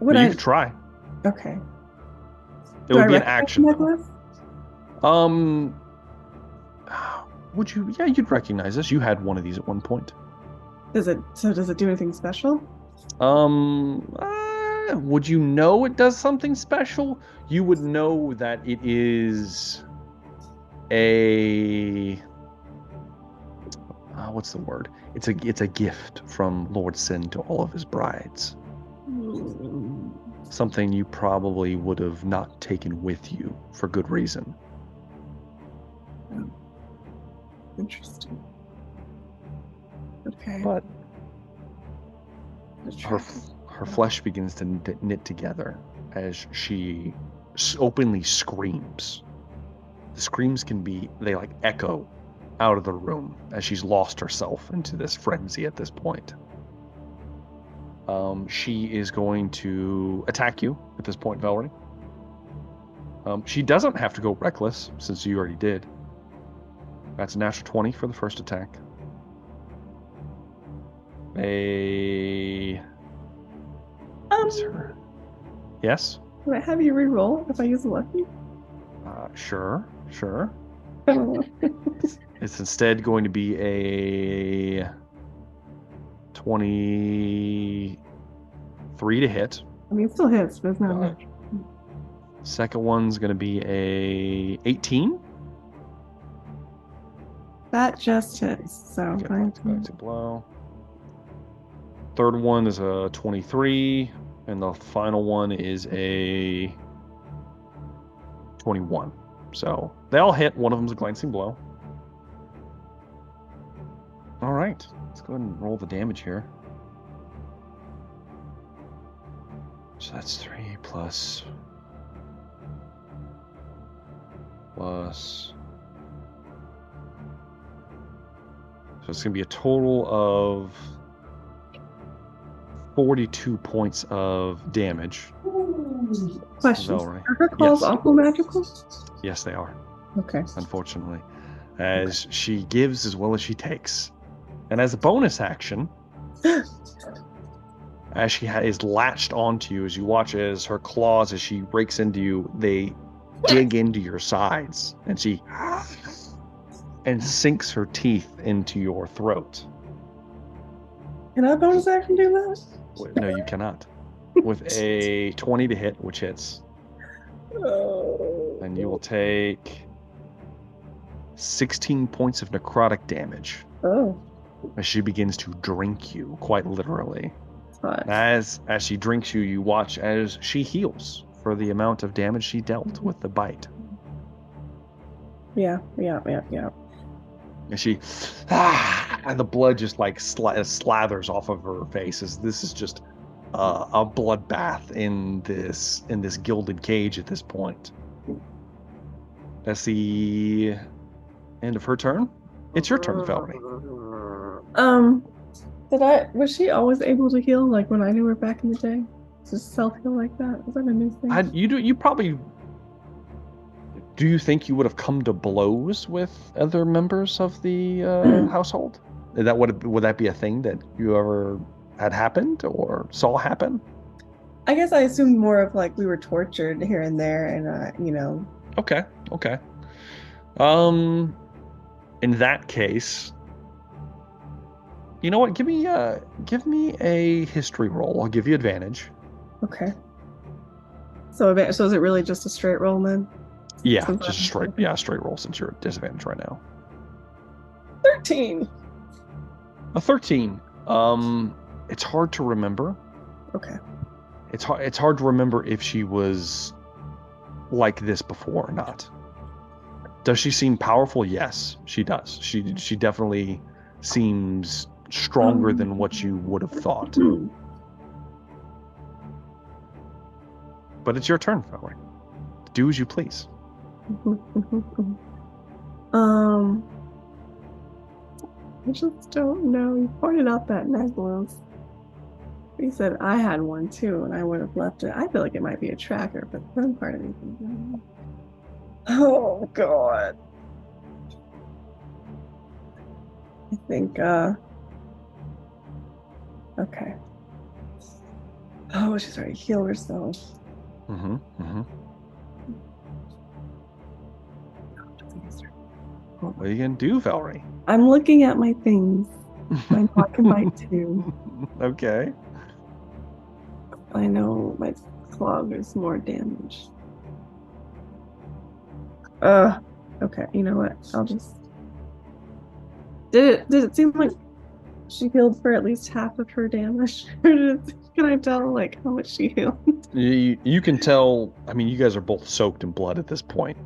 Would you could try. Okay. It would be an action. Necklace? Would you? Yeah, you'd recognize this. You had one of these at one point. Does it do anything special? Would you know it does something special? You would know that it is a what's the word? It's a gift from Lord Sin to all of his brides. Something you probably would have not taken with you for good reason. Interesting. Okay. But her flesh begins to knit together as she openly screams. The screams they like echo out of the room as she's lost herself into this frenzy at this point. She is going to attack you at this point, Velree. She doesn't have to go reckless since you already did. That's a natural 20 for the first attack. Yes? Can I have you re-roll if I use a lucky? Sure. It's instead going to be a 23 to hit. I mean, it still hits, but it's not much. Second one's going to be a 18. That just hits. So okay, back to blow. Third one is a 23, and the final one is a 21. So they all hit. One of them's a glancing blow. All right, let's go ahead and roll the damage here. So that's 3 plus. So it's going to be a total of 42 points of damage. Question. Velree. Are her claws also magical? Yes, they are. Okay. Unfortunately. As she gives as well as she takes. And as a bonus action, as she is latched onto you, as you watch as her claws, as she rakes into you, they dig into your sides, and she sinks her teeth into your throat. Can I bonus action do that? No, you cannot. With a 20 to hit, which hits. Oh. And you will take 16 points of necrotic damage. Oh. As she begins to drink you, quite literally. Fine. As she drinks you, you watch as she heals for the amount of damage she dealt with the bite. Yeah. And she, and the blood just like slathers off of her face. As this is just a bloodbath in this gilded cage at this point. That's the end of her turn. It's your turn, Velree. Was she always able to heal, like when I knew her back in the day? Just self-heal like that? Is that a new thing? You probably... Do you think you would have come to blows with other members of the household? Would that be a thing that you ever had happened or saw happen? I guess I assumed more of like we were tortured here and there, and Okay. In that case, you know what? Give me a history roll. I'll give you advantage. Okay. So is it really just a straight roll then? Yeah, just a straight roll since you're at disadvantage right now. 13. A 13. It's hard to remember. Okay. It's hard to remember if she was like this before or not. Does she seem powerful? Yes, she does. She definitely seems stronger than what you would have thought. But it's your turn, Velree. Do as you please. I just don't know. You pointed out that necklace. You said I had one too, and I would have left it. I feel like it might be a tracker, but some part of me thinks, oh God. I think okay. Oh, she's already healed herself. What are you gonna do, Velree? I'm looking at my things. My knock and bite too. Okay. I know my claw does more damage. Okay, you know what? I'll just... Did it seem like she healed for at least half of her damage? Can I tell like how much she healed? You can tell, I mean, you guys are both soaked in blood at this point.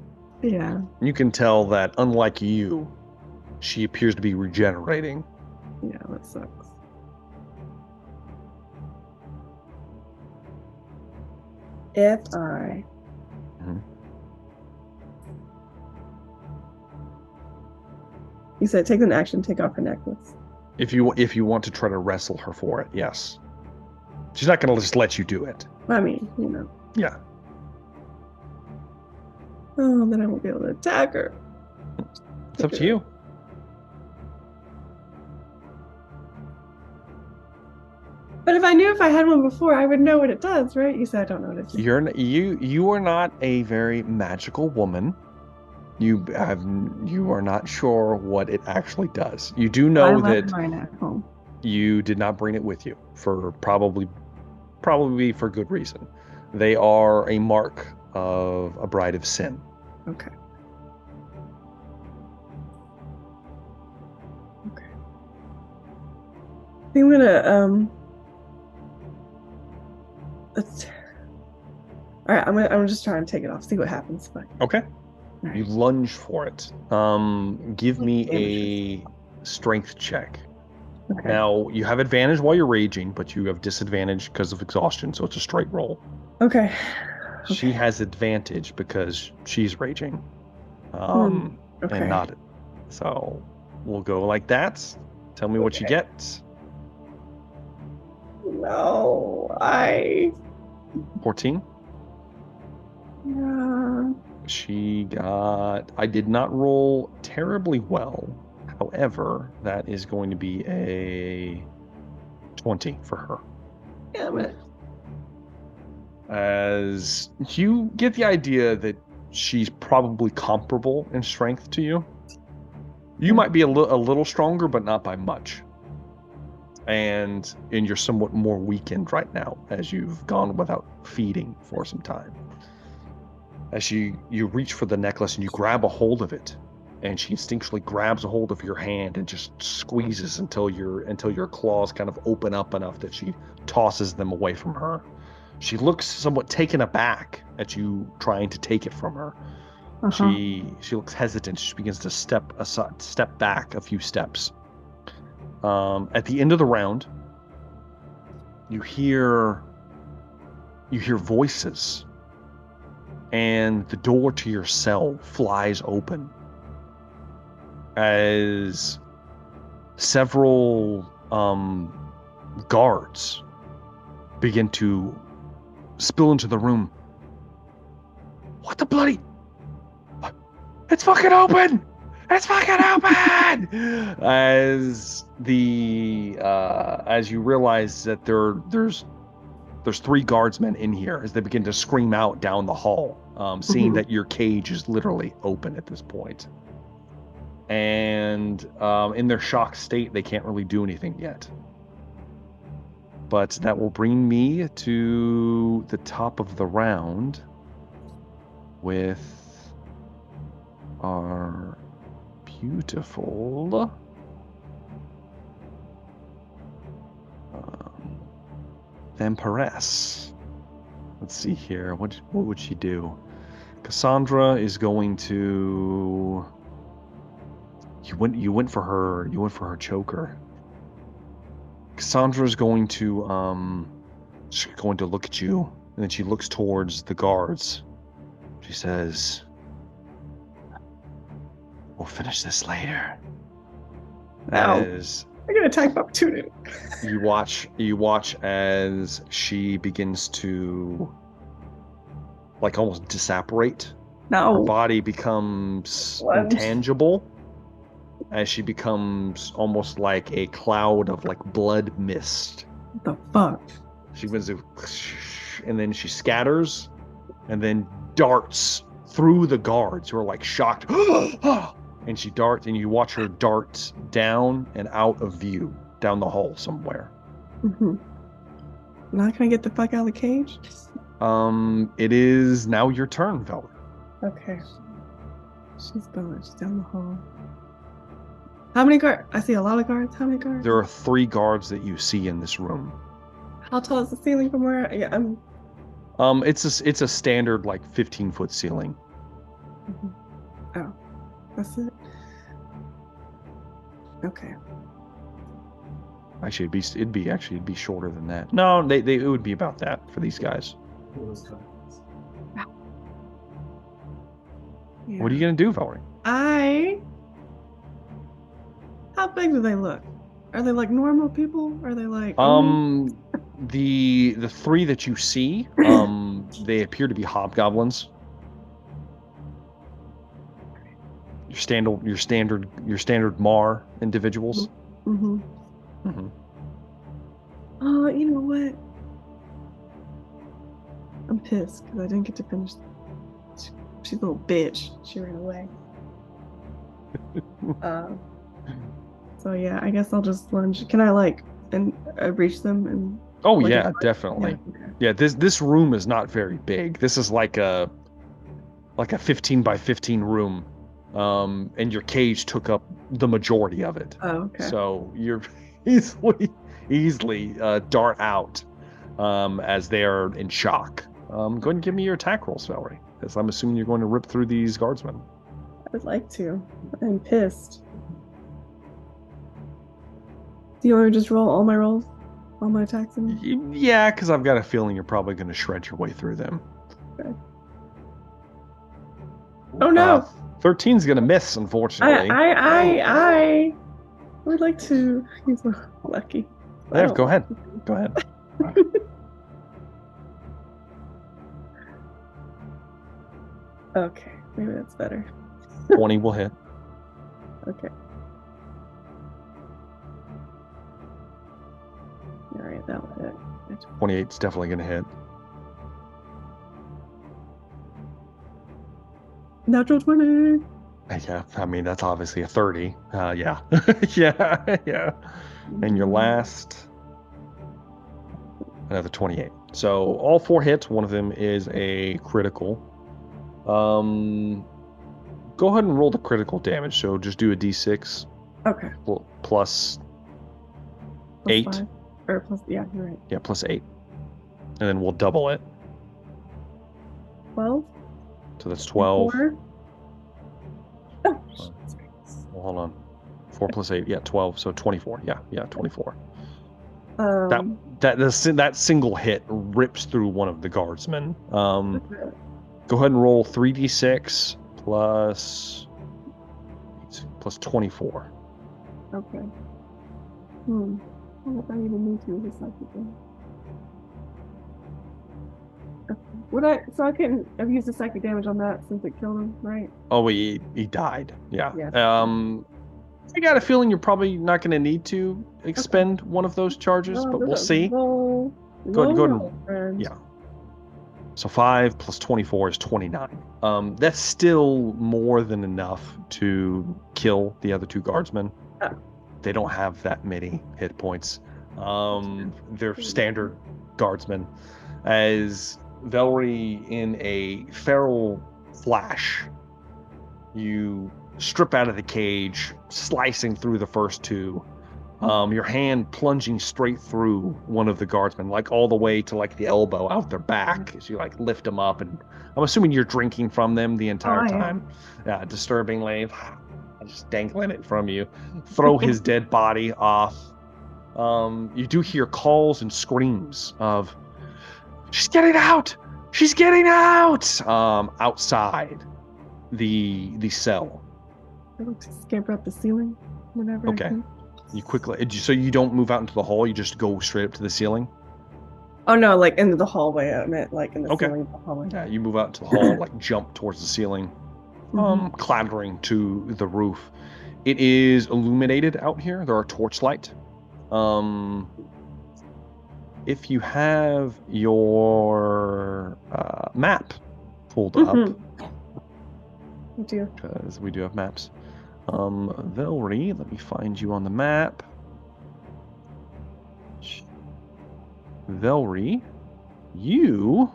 Yeah. You can tell that, unlike you, she appears to be regenerating. Yeah, that sucks. If I... You said take an action, take off her necklace. If you want to try to wrestle her for it, yes. She's not going to just let you do it. I mean, you know. Yeah. Oh, then I won't be able to attack her. It's up to you. But if I knew if I had one before, I would know what it does, right? You said I don't know what it does. You are not a very magical woman. You are not sure what it actually does. You do know that mine at home. You did not bring it with you for probably for good reason. They are a mark of a bride of sin. Okay. Okay. I think I'm gonna all right, I'm just trying to take it off, see what happens. But okay. Right. You lunge for it. Give me a strength check. Okay. Now, you have advantage while you're raging, but you have disadvantage because of exhaustion, so it's a straight roll. Okay. She has advantage because she's raging. Okay. And not... So, we'll go like that. Tell me what you get. No, 14? Yeah. She got... I did not roll terribly well. However, that is going to be a 20 for her. Damn it. As you get the idea that she's probably comparable in strength to you. You might be a little stronger, but not by much. And you're somewhat more weakened right now as you've gone without feeding for some time. As you reach for the necklace and you grab a hold of it, and she instinctually grabs a hold of your hand and just squeezes until your claws kind of open up enough that she tosses them away from her. She looks somewhat taken aback at you trying to take it from her. Uh-huh. She looks hesitant. She begins to step back a few steps. At the end of the round, you hear voices, and the door to your cell flies open as several guards begin to spill into the room. What the bloody? It's fucking open! It's fucking open! As you realize that there's 3 guardsmen in here as they begin to scream out down the hall, seeing that your cage is literally open at this point. And in their shocked state, they can't really do anything yet. But that will bring me to the top of the round with our beautiful Empress. Let's see here. What would she do? Cassandra is going to. You went for her choker. Cassandra's going to she's going to look at you, and then she looks towards the guards. She says, "We'll finish this later." No. As I get attack of opportunity. you watch as she begins to like almost disapparate. Her No. body becomes What? intangible as she becomes almost like a cloud of like blood mist. What the fuck? She goes, and then she scatters, and then darts through the guards who are like shocked. And she darts, and you watch her dart down and out of view down the hall somewhere. Now can I get the fuck out of the cage? It is now your turn, Velree. Okay. She's going. She's down the hall. How many guards? I see a lot of guards. How many guards? There are 3 guards that you see in this room. How tall is the ceiling from where? Yeah, I'm. It's a standard like 15-foot ceiling. Oh, that's it. Okay. Actually, it'd be shorter than that. No, it would be about that for these guys. Yeah. What are you gonna do, Velree? How big do they look? Are they like normal people? Are they like? The 3 that you see, they appear to be hobgoblins. Your standard Mar individuals. Mm-hmm. Mm-hmm. Oh, you know what? I'm pissed because I didn't get to finish. She's a little bitch. She ran away. So yeah, I guess I'll just lunge. Can I reach them and? Oh yeah, definitely. Yeah. Yeah, this room is not very big. This is like a 15 by 15 room, and your cage took up the majority of it. Oh, okay. So you're easily dart out as they are in shock. Go ahead and give me your attack rolls, Velree, because I'm assuming you're going to rip through these guardsmen. I would like to. I'm pissed. Do you want to just roll all my rolls? All my attacks? Yeah, because I've got a feeling you're probably going to shred your way through them. Okay. Oh no! 13's going to miss, unfortunately. I would like to use my lucky. Yeah, go ahead. Go ahead. Okay, maybe that's better. 20 will hit. Okay. Alright, that will hit. 28's definitely going to hit. Natural 20. Yeah, I mean, that's obviously a 30. Yeah. Yeah. And your last, another 28. So all 4 hits. One of them is a critical. Go ahead and roll the critical damage. So just do a d6 Okay. plus 8. 5. Or plus, yeah, you're right. Yeah, plus 8. And then we'll double it. 12. So that's 12. 4. Oh, Well, hold on. 4 plus 8. Yeah, 12. So 24. Yeah, 24. That single hit rips through one of the guardsmen. okay. Go ahead and roll 3d6 plus 24. Okay. I wonder if I even need to use a psychic damage. Okay. I couldn't have used the psychic damage on that since it killed him, right? Oh, he died. Yeah. Yeah. I got a feeling you're probably not going to need to expend one of those charges, but we'll see. Go ahead and yeah. So 5 plus 24 is 29. That's still more than enough to kill the other 2 guardsmen. Oh. They don't have that many hit points. They're standard guardsmen. As Velree, in a feral flash, you strip out of the cage, slicing through the first 2. Your hand plunging straight through one of the guardsmen, like all the way to like the elbow out their back as you like lift them up. And I'm assuming you're drinking from them the entire time. Yeah, disturbingly. Just dangling it from you. Throw his dead body off. You do hear calls and screams of, "She's getting out! She's getting out!" Outside the cell. I look to scamper up the ceiling whenever. Okay. You quickly, so you don't move out into the hall, you just go straight up to the ceiling? Oh no, like into the hallway. I meant like in the ceiling of the hallway. Yeah, you move out to the hall, like jump towards the ceiling, clattering to the roof. It is illuminated out here. There are torchlight. If you have your map pulled up, We do. because we do have maps. Velree, let me find you on the map. Velree, you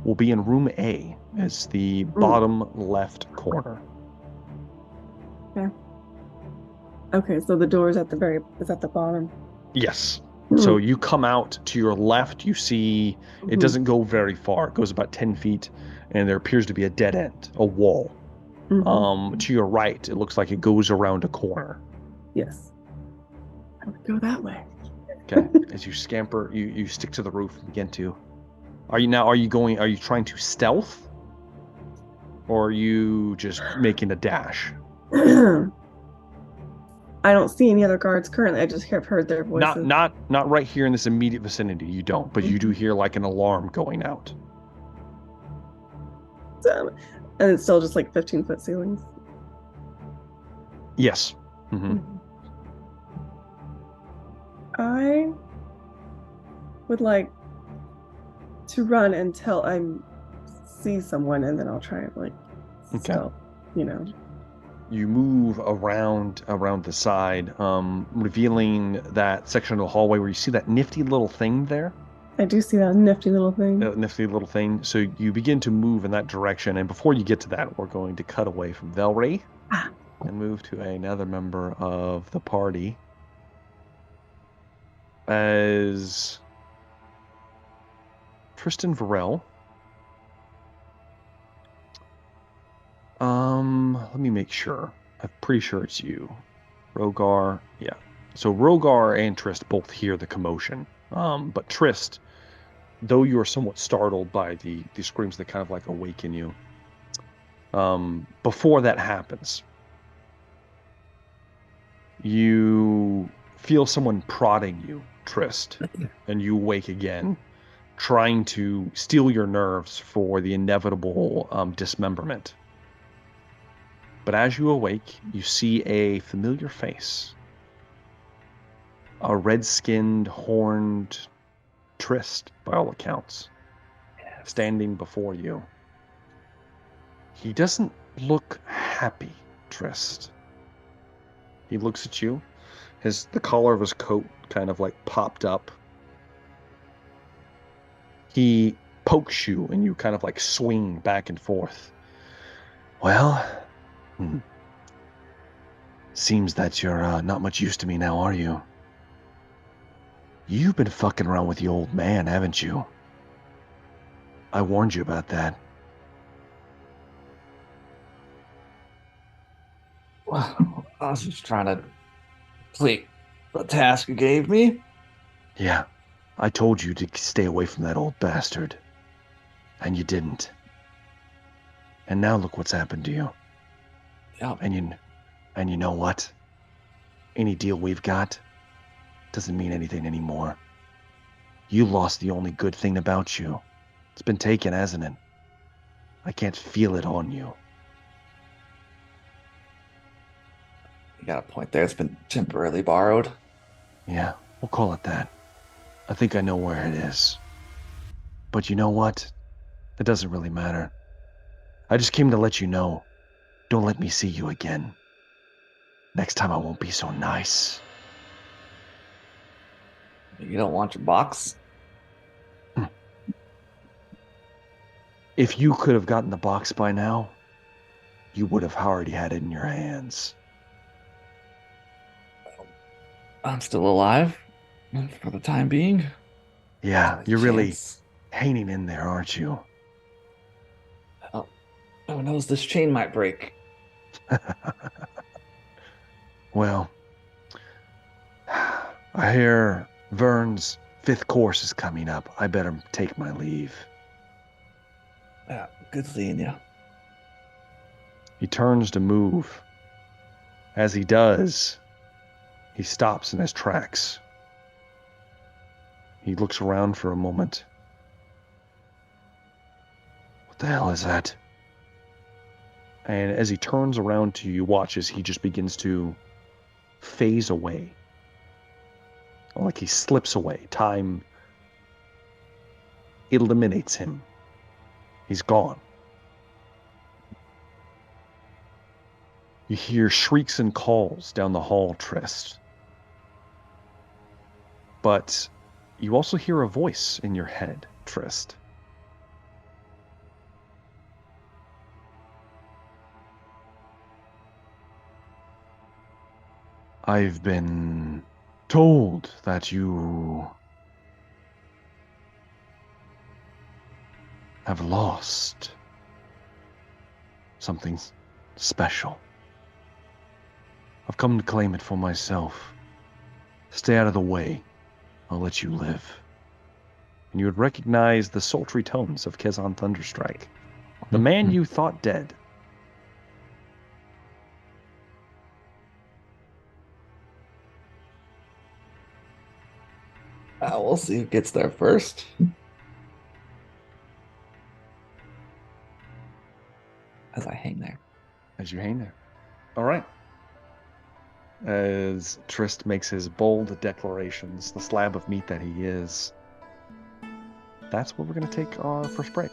will be in room A. It's the bottom left corner. Okay, so the door is at the bottom. Yes. So you come out to your left, you see it doesn't go very far. It goes about 10 feet, and there appears to be a dead end, a wall. To your right, it looks like it goes around a corner. Yes. I would go that way. Okay. As you scamper, you stick to the roof and begin to. Are you trying to stealth? Or are you just making a dash? I don't see any other guards currently. I just have heard their voices. Not right here in this immediate vicinity. You don't, but you do hear like an alarm going out. And it's still just like 15-foot ceilings. Yes. I would like to run until I see someone, and then I'll try and like stealth, You move around the side, revealing that section of the hallway where you see that nifty little thing there. I do see that nifty little thing. So you begin to move in that direction, and before you get to that, we're going to cut away from Velree and move to another member of the party. As Tristan Varel. Let me make sure. I'm pretty sure it's you. Rogar, yeah. So Rogar and Trist both hear the commotion. But Trist, though you are somewhat startled by the screams that kind of like awaken you, before that happens, you feel someone prodding you, Trist, and you wake again, trying to steel your nerves for the inevitable dismemberment. But as you awake, you see a familiar face. A red-skinned, horned Trist, by all accounts, standing before you. He doesn't look happy, Trist. He looks at you. The collar of his coat kind of like popped up. He pokes you and you kind of like swing back and forth. Well, seems that you're not much use to me now, are you? You've been fucking around with the old man, haven't you? I warned you about that. Well, I was just trying to complete the task you gave me. Yeah, I told you to stay away from that old bastard. And you didn't. And now look what's happened to you. Yep. And you know what? Any deal we've got doesn't mean anything anymore. You lost the only good thing about you. It's been taken, hasn't it? I can't feel it on you. You got a point there. It's been temporarily borrowed. Yeah, we'll call it that. I think I know where it is. But you know what? It doesn't really matter. I just came to let you know. Don't let me see you again. Next time I won't be so nice. You don't want your box? If you could have gotten the box by now, you would have already had it in your hands. I'm still alive for the time being. Yeah, you're really Chance. hanging in there, aren't you? Oh, who knows? This chain might break. Well, I hear Vern's 5th course is coming up. I better take my leave. Yeah, good seeing you. He turns to move. As he does, he stops in his tracks. He looks around for a moment. What the hell is that? And as he turns around to you, watch as he just begins to phase away. Like he slips away. Time eliminates him. He's gone. You hear shrieks and calls down the hall, Trist. But you also hear a voice in your head, Trist. I've been told that you have lost something special. I've come to claim it for myself. Stay out of the way. I'll let you live. And you would recognize the sultry tones of Kezan Thunderstrike, the man you thought dead. We'll see who gets there first. As I hang there. As you hang there. All right. As Trist makes his bold declarations, the slab of meat that he is, that's where we're going to take our first break.